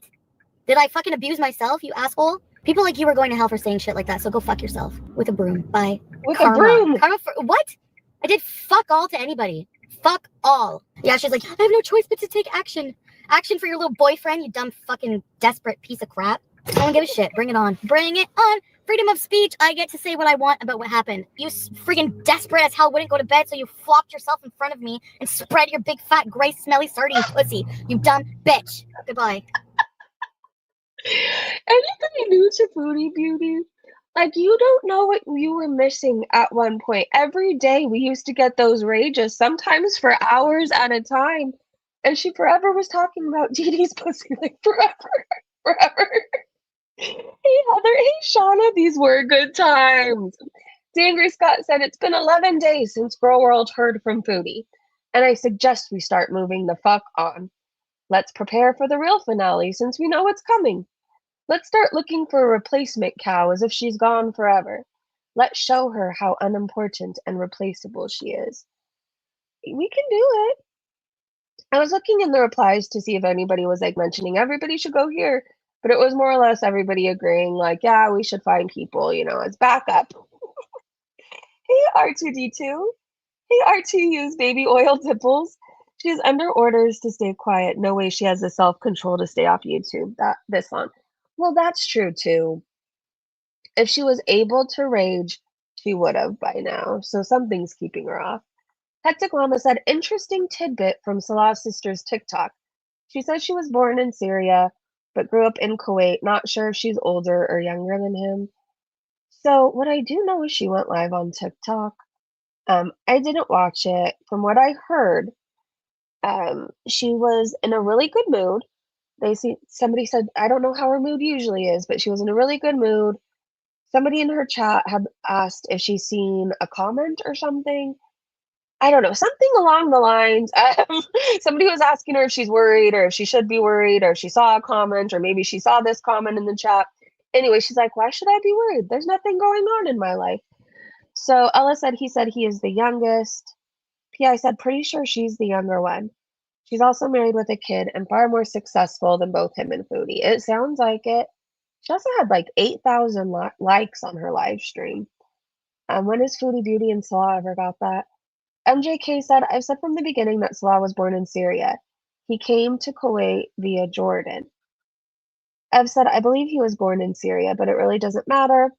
Did I fucking abuse myself, you asshole? People like you are going to hell for saying shit like that, so go fuck yourself. With a broom. Bye. With a broom? Karma for what? I did fuck all to anybody. Fuck all. Yeah, she's like, I have no choice but to take action. Action for your little boyfriend, you dumb fucking desperate piece of crap. I don't give a shit. Bring it on. Bring it on. Freedom of speech. I get to say what I want about what happened. You freaking desperate as hell wouldn't go to bed, so you flopped yourself in front of me and spread your big fat gray smelly sardine pussy. You dumb bitch. Goodbye. Anything new to Foodie Beauty? Like, you don't know what you were missing at one point. Every day we used to get those rages, sometimes for hours at a time. And she forever was talking about Dee Dee's pussy, like forever. Hey Heather, hey Shauna, these were good times. Dangry Scott said it's been 11 days since gorlworld heard from Foodie, and I suggest we start moving the fuck on. Let's prepare for the real finale since we know what's coming. Let's start looking for a replacement cow as if she's gone forever. Let's show her how unimportant and replaceable she is. We can do it. I was looking in the replies to see if anybody was like mentioning everybody should go here, but it was more or less everybody agreeing like, yeah, we should find people, as backup. Hey R2D2. Hey R2U's baby oil dipples. She's under orders to stay quiet. No way she has the self-control to stay off YouTube this long. Well, that's true too. If she was able to rage, she would have by now. So something's keeping her off. Hectic Llama said, interesting tidbit from Salah's sister's TikTok. She says she was born in Syria, but grew up in Kuwait. Not sure if she's older or younger than him. So what I do know is she went live on TikTok. I didn't watch it. From what I heard, she was in a really good mood. Somebody said, I don't know how her mood usually is, but she was in a really good mood. Somebody in her chat had asked if she's seen a comment or something. I don't know, something along the lines. Somebody was asking her if she's worried or if she should be worried or if she saw a comment or maybe she saw this comment in the chat. Anyway, she's like, why should I be worried? There's nothing going on in my life. So Ella said he is the youngest. P.I. said, pretty sure she's the younger one. She's also married with a kid and far more successful than both him and Foodie. It sounds like it. She also had like 8,000 likes on her live stream. When is Foodie Beauty and Salah ever got that? MJK said, I've said from the beginning that Salah was born in Syria. He came to Kuwait via Jordan. Ev said, I believe he was born in Syria, but it really doesn't matter.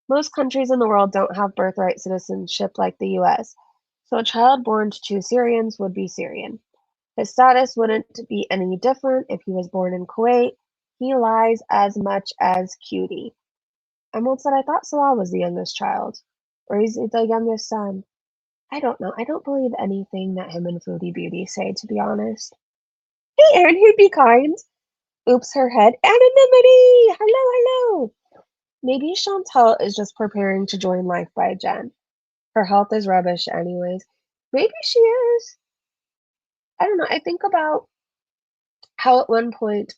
Most countries in the world don't have birthright citizenship like the US, so a child born to two Syrians would be Syrian. His status wouldn't be any different if he was born in Kuwait. He lies as much as Cutie. Emerald said, I thought Salah was the youngest child, or he's the youngest son. I don't know. I don't believe anything that him and Foodie Beauty say, to be honest. Hey, Erin, who'd be kind? Oops, her head. Anonymity! Hello. Maybe Chantel is just preparing to join Life by Jen. Her health is rubbish anyways. Maybe she is. I don't know. I think about how at one point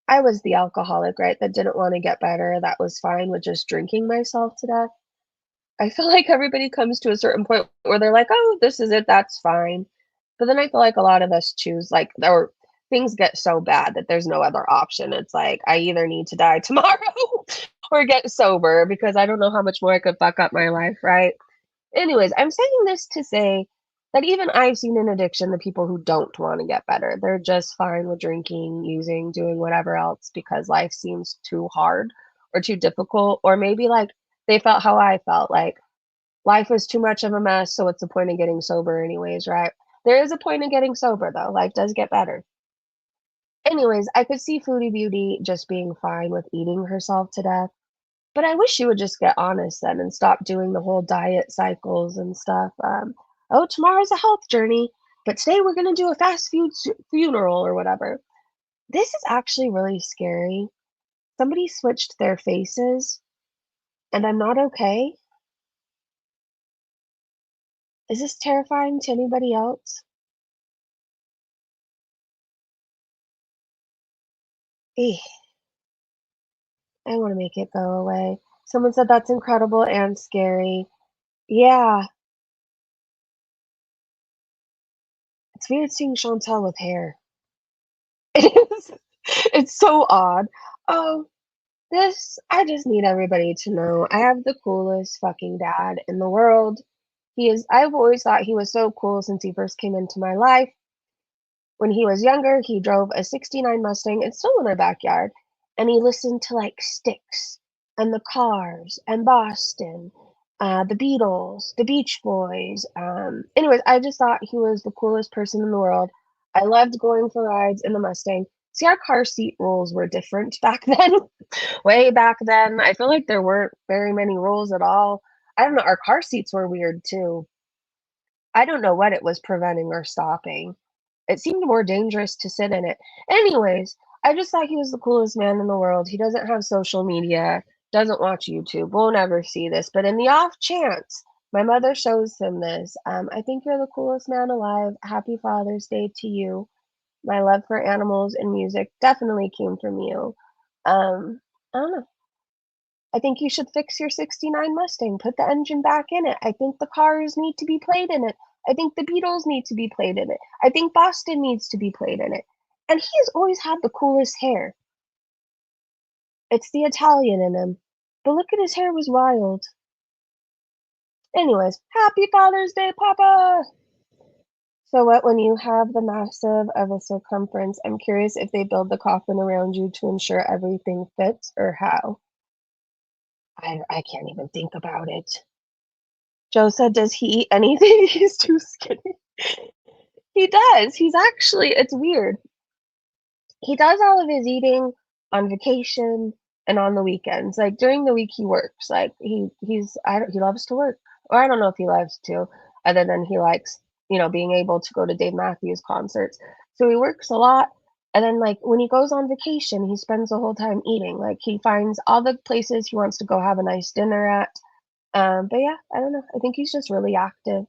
I was the alcoholic, right? That didn't want to get better. That was fine with just drinking myself to death. I feel like everybody comes to a certain point where they're like, oh, this is it. That's fine. But then I feel like a lot of us choose, like, or things get so bad that there's no other option. It's like I either need to die tomorrow or get sober because I don't know how much more I could fuck up my life, right? Anyways, I'm saying this to say that even I've seen an addiction to people who don't want to get better. They're just fine with drinking, using, doing whatever else because life seems too hard or too difficult, or maybe like they felt how I felt, like life was too much of a mess, so what's the point of getting sober anyways, right? There is a point in getting sober though. Life does get better. Anyways, I could see Foodie Beauty just being fine with eating herself to death. But I wish she would just get honest then and stop doing the whole diet cycles and stuff. Oh, tomorrow's a health journey, but today we're going to do a fast food funeral or whatever. This is actually really scary. Somebody switched their faces, and I'm not okay. Is this terrifying to anybody else? Eh, I want to make it go away. Someone said that's incredible and scary. Yeah, it's weird seeing Chantel with hair. It is. It's so odd. Oh, I just need everybody to know I have the coolest fucking dad in the world. I've always thought he was so cool since he first came into my life. When he was younger, he drove a '69 Mustang. It's still in our backyard. And he listened to like Styx and the Cars and Boston, the Beatles, the Beach Boys. Anyways, I just thought he was the coolest person in the world. I loved going for rides in the Mustang. See, our car seat rules were different back then. Way back then, I feel like there weren't very many rules at all. I don't know, our car seats were weird too. I don't know what it was preventing or stopping. It seemed more dangerous to sit in it. Anyways, I just thought he was the coolest man in the world. He doesn't have social media, doesn't watch YouTube, won't ever see this. But in the off chance my mother shows him this, I think you're the coolest man alive. Happy Father's Day to you. My love for animals and music definitely came from you. I don't know. I think you should fix your '69 Mustang, put the engine back in it. I think the Cars need to be played in it. I think the Beatles need to be played in it. I think Boston needs to be played in it. And he has always had the coolest hair. It's the Italian in him. But look at his hair was wild. Anyways, happy Father's Day, Papa! So what when you have the massive of a circumference, I'm curious if they build the coffin around you to ensure everything fits or how. I can't even think about it. Joe said, does he eat anything? He's too skinny. He does. It's weird. He does all of his eating on vacation and on the weekends. Like during the week he works. Like he loves to work. Or I don't know if he loves to, other than he likes, being able to go to Dave Matthews concerts. So he works a lot. And then like when he goes on vacation, he spends the whole time eating. Like he finds all the places he wants to go have a nice dinner at. But yeah, I don't know. I think he's just really active.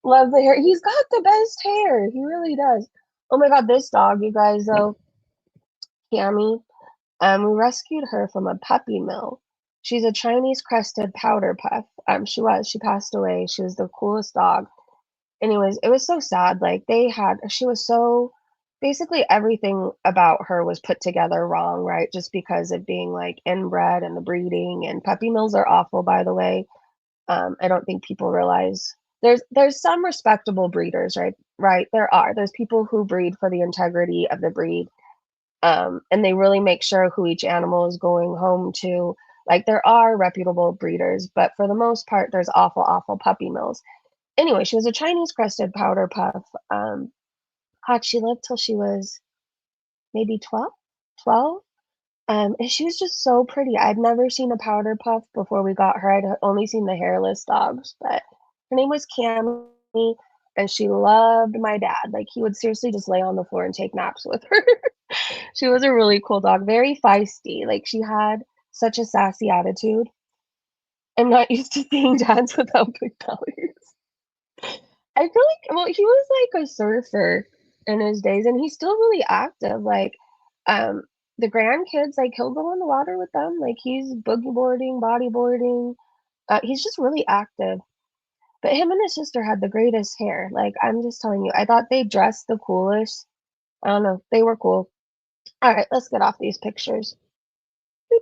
Love the hair. He's got the best hair. He really does. Oh my god, this dog, you guys, though, Cammy, we rescued her from a puppy mill. She's a Chinese crested powder puff. She passed away. She was the coolest dog. Anyways, it was so sad. Like she was so basically everything about her was put together wrong, right? Just because of being like inbred and the breeding, and puppy mills are awful, by the way. I don't think people realize there's some respectable breeders, right? Right, there's people who breed for the integrity of the breed, and they really make sure who each animal is going home to. Like there are reputable breeders, but for the most part, there's awful puppy mills. Anyway, she was a Chinese crested powder puff. God, she lived till she was maybe 12. 12. And she was just so pretty. I'd never seen a powder puff before we got her. I'd only seen the hairless dogs, but her name was Cammy, and she loved my dad. Like he would seriously just lay on the floor and take naps with her. She was a really cool dog, very feisty. Like she had such a sassy attitude. I'm not used to seeing dads without big bellies. I feel like, well, he was like a surfer in his days, and he's still really active. Like, um, the grandkids, like he'll go in the water with them. Like he's boogie boarding, bodyboarding. He's just really active. But him and his sister had the greatest hair. Like, I'm just telling you, I thought they dressed the coolest. I don't know. They were cool. All right, let's get off these pictures. Do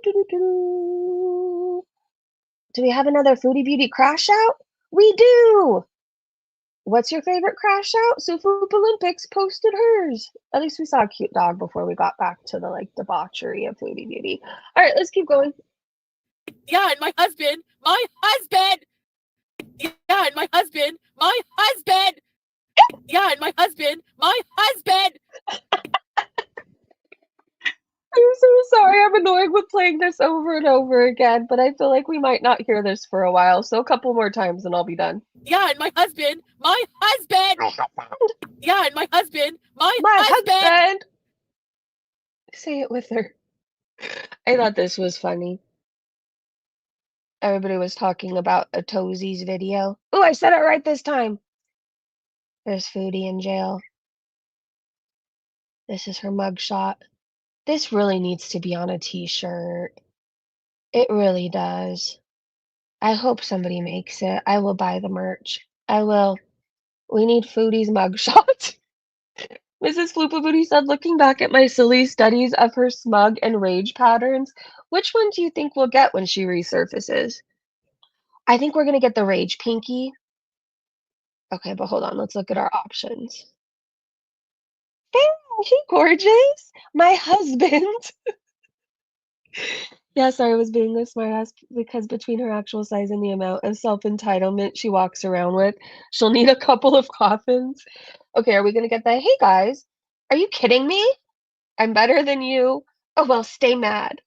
we have another Foodie Beauty crash out? We do! What's your favorite crash out? Sufoop Olympics posted hers. At least we saw a cute dog before we got back to the like debauchery of Foodie Beauty. All right, let's keep going. Yeah, and my husband. Yeah, and my husband. Yeah, and my husband. I'm so sorry. I'm annoyed with playing this over and over again, but I feel like we might not hear this for a while. So a couple more times and I'll be done. Yeah, and my husband. Yeah, and my husband. My husband. Say it with her. I thought this was funny. Everybody was talking about a Toesies video. Oh, I said it right this time. There's Foodie in jail. This is her mugshot. This really needs to be on a t-shirt. It really does. I hope somebody makes it. I will buy the merch. I will. We need Foodie's mugshot. Mrs. Floopa Booty said, looking back at my silly studies of her smug and rage patterns, which one do you think we'll get when she resurfaces? I think we're going to get the rage pinky. Okay, but hold on. Let's look at our options. Damn, she gorgeous. My husband. Yeah, sorry, I was being a smartass because between her actual size and the amount of self-entitlement she walks around with, she'll need a couple of coffins. Okay, are we gonna get the, hey guys, are you kidding me? I'm better than you. Oh, well, stay mad.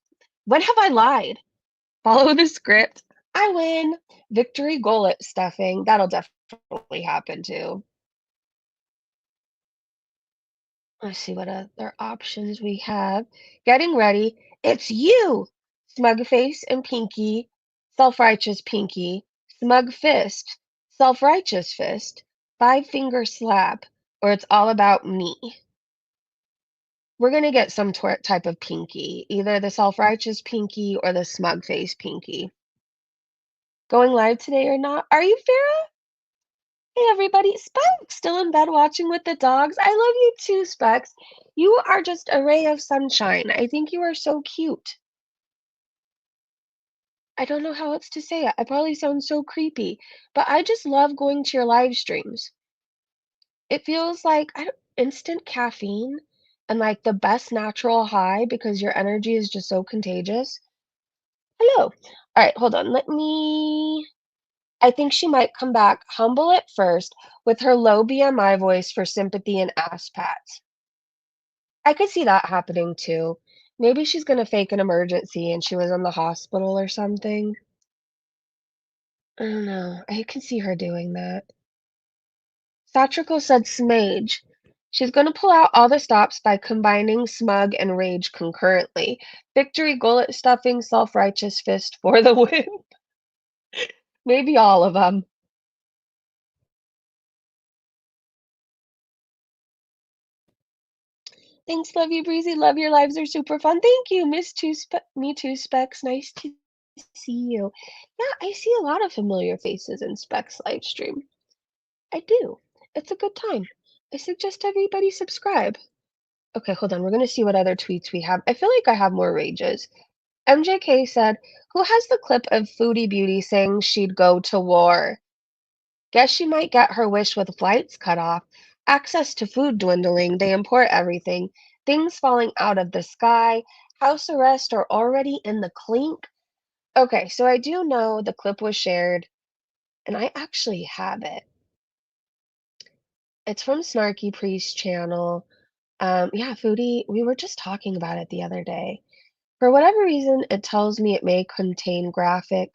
When have I lied? Follow the script. I win. Victory gullet stuffing. That'll definitely happen too. Let's see what other options we have. Getting ready. It's you! Smug face and pinky. Self-righteous pinky. Smug fist. Self-righteous fist. Five-finger slap. Or it's all about me. We're going to get some type of pinky. Either the self-righteous pinky or the smug face pinky. Going live today or not? Are you, Farah? Hey everybody, Specs still in bed watching with the dogs. I love you too, Specs. You are just a ray of sunshine. I think you are so cute. I don't know how else to say it. I probably sound so creepy, but I just love going to your live streams. It feels like instant caffeine and like the best natural high because your energy is just so contagious. Hello. All right, hold on. I think she might come back humble at first with her low BMI voice for sympathy and ass pats. I could see that happening too. Maybe she's gonna fake an emergency and she was in the hospital or something. I don't know. I can see her doing that. Satrical said smage. She's gonna pull out all the stops by combining smug and rage concurrently. Victory gullet stuffing self-righteous fist for the win. Maybe all of them. Thanks, love you, Breezy. Love your lives are super fun. Thank you, Me Too, Specs. Nice to see you. Yeah, I see a lot of familiar faces in Specs live stream. I do. It's a good time. I suggest everybody subscribe. Okay, hold on. We're gonna see what other tweets we have. I feel like I have more rages. MJK said, "Who has the clip of Foodie Beauty saying she'd go to war? Guess she might get her wish with flights cut off, access to food dwindling, they import everything, things falling out of the sky, house arrest are already in the clink." Okay, so I do know the clip was shared, and I actually have it. It's from Snarky Priest channel. Yeah, Foodie, we were just talking about it the other day. For whatever reason, it tells me it may contain graphic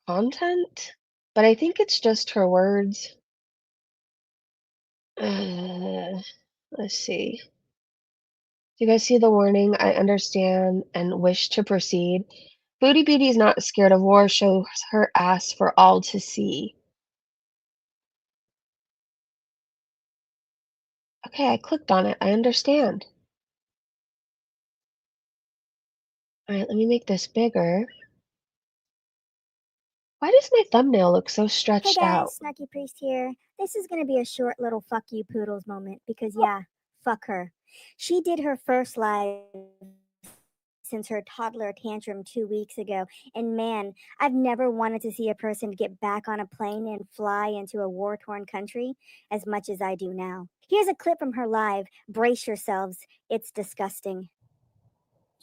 content, but I think it's just her words. Let's see. Do you guys see the warning? I understand and wish to proceed. Foodie Beauty is not scared of war, shows her ass for all to see. Okay, I clicked on it. I understand. All right, let me make this bigger. Why does my thumbnail look so Hey stretched guys, out? Snarky Priest here. This is gonna be a short little fuck you poodles moment because yeah, fuck her. She did her first live since her toddler tantrum 2 weeks ago, and man, I've never wanted to see a person get back on a plane and fly into a war-torn country as much as I do now. Here's a clip from her live. Brace yourselves. It's disgusting.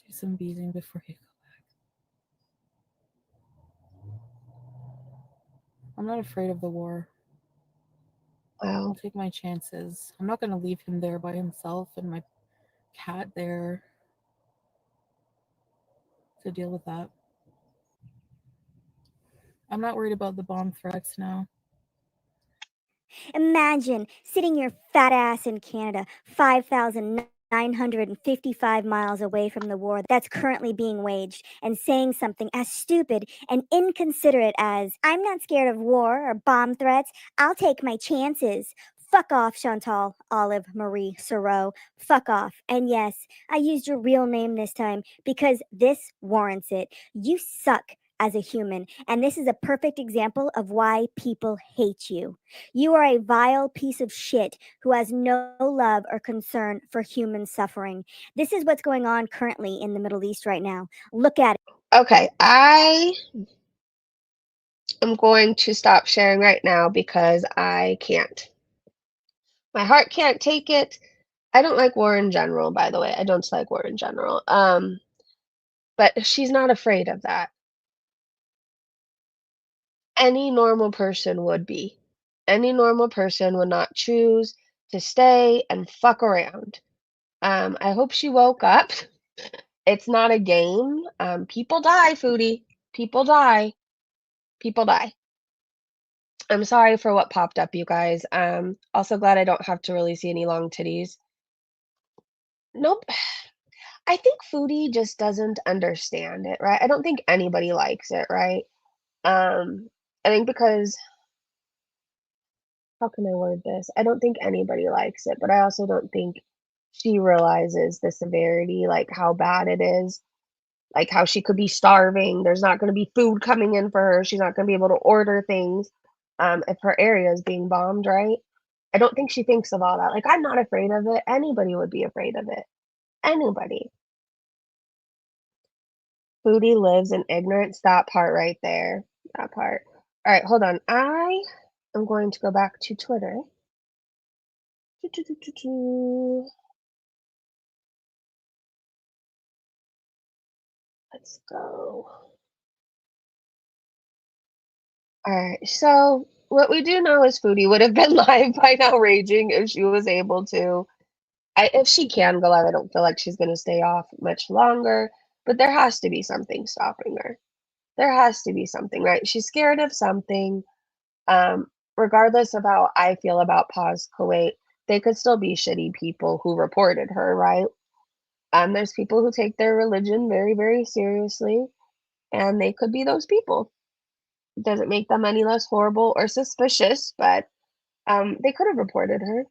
Do some beating before you go back. I'm not afraid of the war. I'll Wow. take my chances. I'm not going to leave him there by himself and my cat there to deal with that. I'm not worried about the bomb threats now. Imagine sitting your fat ass in Canada, 5,955 miles away from the war that's currently being waged, and saying something as stupid and inconsiderate as, I'm not scared of war or bomb threats, I'll take my chances. Fuck off, Chantal, Olive, Marie, Soreau. Fuck off. And yes, I used your real name this time because this warrants it. You suck as a human, and this is a perfect example of why people hate you. You are a vile piece of shit who has no love or concern for human suffering. This is what's going on currently in the Middle East right now. Look at it. Okay, I am going to stop sharing right now because I can't. My heart can't take it. I don't like war in general, by the way. I don't like war in general. But she's not afraid of that. Any normal person would be. Any normal person would not choose to stay and fuck around. I hope she woke up. It's not a game. People die, Foodie. People die. People die. I'm sorry for what popped up, you guys. Also glad I don't have to really see any long titties. Nope. I think Foodie just doesn't understand it, right? I don't think anybody likes it, right? I think because how can I word this? I don't think anybody likes it, but I also don't think she realizes the severity, like how bad it is, like how she could be starving. There's not going to be food coming in for her. She's not going to be able to order things if her area is being bombed, right? I don't think she thinks of all that. Like, I'm not afraid of it. Anybody would be afraid of it. Anybody. Foodie lives in ignorance. That part right there. That part. All right, hold on. I am going to go back to Twitter. Let's go. All right. So what we do know is Foodie would have been live by now, raging if she was able to. If she can go live, I don't feel like she's going to stay off much longer. But there has to be something stopping her. There has to be something, right? She's scared of something. Regardless of how I feel about Pause Kuwait, they could still be shitty people who reported her, right? There's people who take their religion very, very seriously, and they could be those people. It doesn't make them any less horrible or suspicious, but they could have reported her.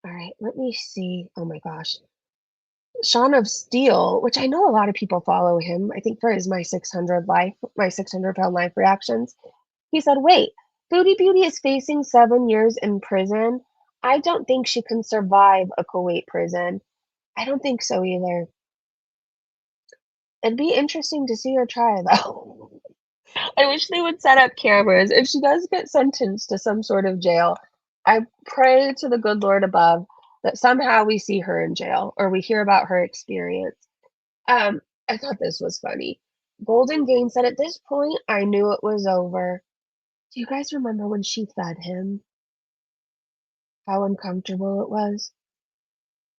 All right, let me see. Oh my gosh. Sean of Steel, which I know a lot of people follow him, I think for his my 600-pound life reactions. He said, wait, Foodie Beauty is facing 7 years in prison. I don't think she can survive a Kuwait prison. I don't think so either. It'd be interesting to see her try, though. I wish they would set up cameras. If she does get sentenced to some sort of jail, I pray to the good Lord above that somehow we see her in jail or we hear about her experience. I thought this was funny. Golden Gain said, at this point, I knew it was over. Do you guys remember when she fed him? How uncomfortable it was?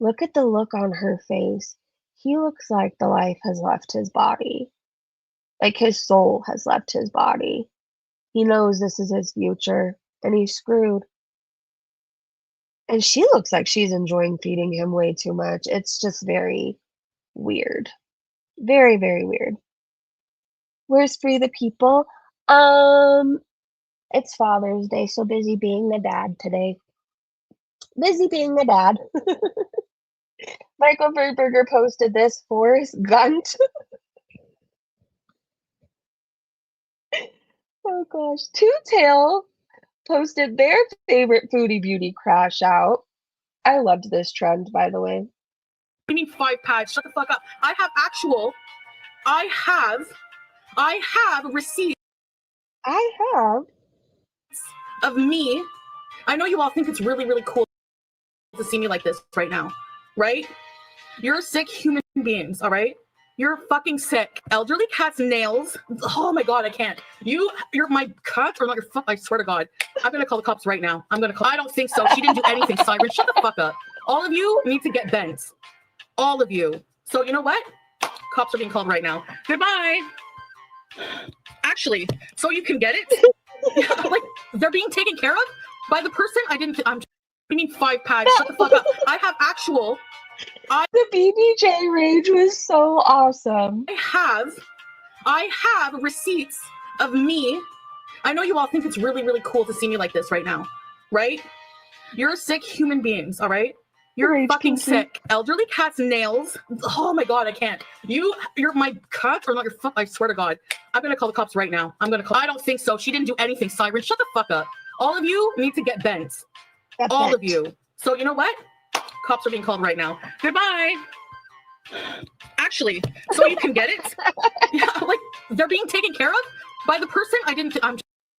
Look at the look on her face. He looks like the life has left his body. Like his soul has left his body. He knows this is his future, and he's screwed. And she looks like she's enjoying feeding him way too much. It's just very weird. Very, very weird. Where's Free the People? It's Father's Day, so busy being the dad today. Busy being the dad. Michael Berger posted this. Forrest Gump. Oh gosh. Two Tail posted their favorite Foodie Beauty crash out. I loved this trend, by the way. You mean 5 pads? Shut the fuck up. I have receipts I have. of me. I know you all think it's really, really cool to see me like this right now, right? You're sick human beings, all right? You're fucking sick. Elderly cat's nails. Oh my god, I can't. You're my cut or not your fuck. I swear to God, I'm gonna call the cops right now. I don't think so. She didn't do anything, Siren. Shut the fuck up. All of you need to get bent. All of you. So you know what? Cops are being called right now. Goodbye. Actually, so you can get it. Like they're being taken care of by the person I didn't. You mean 5 pads? Shut the fuck up. I have actual. The BBJ rage was so awesome. I have receipts of me. I know you all think it's really, really cool to see me like this right now, right? You're sick human beings, all right? You're Rage fucking Pinky. sick. Elderly cat's nails. Oh my god, I can't. You're my cut or not your fuck. I swear to God, I'm gonna call the cops right now. I don't think so. She didn't do anything, Siren. Shut the fuck up. All of you need to get bent. Get All bent. of you. So you know what? Cops are being called right now. Goodbye. Actually, so you can get it. Like they're being taken care of by the person I didn't.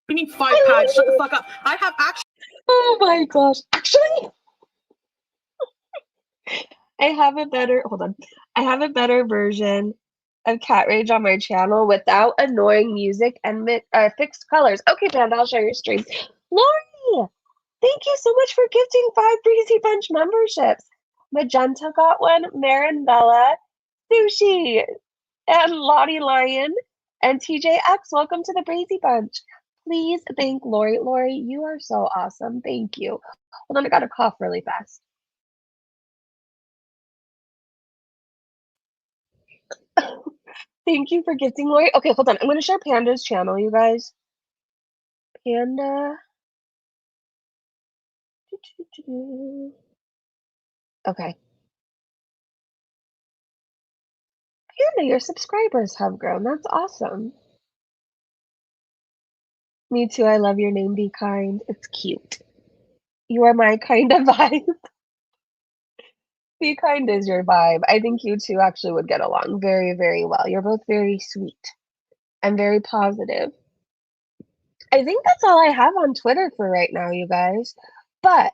You mean 5 pads? Shut the fuck up. I have actually. Oh my gosh. Actually, I have a better version of Cat Rage on my channel without annoying music and fixed colors. Okay, Panda, I'll share your stream. Lori, thank you so much for gifting 5 Breezy Bunch memberships. Magenta got one, Marindella, Sushi, and Lottie Lion, and TJX. Welcome to the Breezy Bunch. Please thank Lori. Lori, you are so awesome. Thank you. Hold on, I gotta cough really fast. Thank you for gifting, Lori. Okay, hold on. I'm going to share Panda's channel, you guys. Panda. Okay. Panda, your subscribers have grown. That's awesome. Me too. I love your name. Be kind. It's cute. You are my kind of vibe. Be kind is your vibe. I think you two actually would get along very, very well. You're both very sweet and very positive. I think that's all I have on Twitter for right now, you guys. But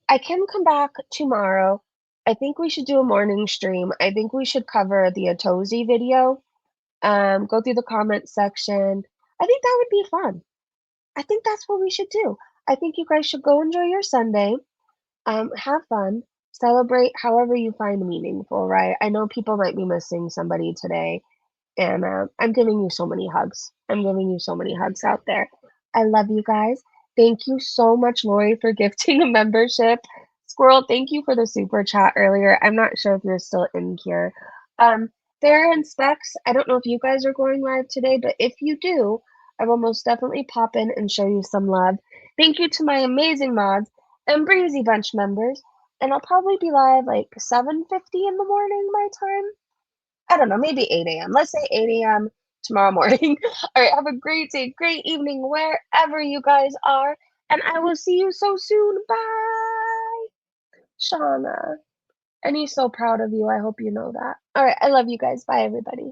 I can come back tomorrow. I think we should do a morning stream. I think we should cover the Atozi video. Go through the comment section. I think that would be fun. I think that's what we should do. I think you guys should go enjoy your Sunday. Have fun. Celebrate however you find meaningful, right? I know people might be missing somebody today. And I'm giving you so many hugs. I'm giving you so many hugs out there. I love you guys. Thank you so much, Lori, for gifting a membership. Squirrel, thank you for the super chat earlier. I'm not sure if you're still in here. Farrah and Specs, I don't know if you guys are going live today, but if you do, I will most definitely pop in and show you some love. Thank you to my amazing mods and Breezy Bunch members. And I'll probably be live like 7:50 in the morning my time. I don't know, maybe 8 a.m. Let's say 8 a.m. tomorrow morning. All right, have a great day, great evening, wherever you guys are. And I will see you so soon. Bye. Shauna. And he's so proud of you. I hope you know that. All right, I love you guys. Bye, everybody.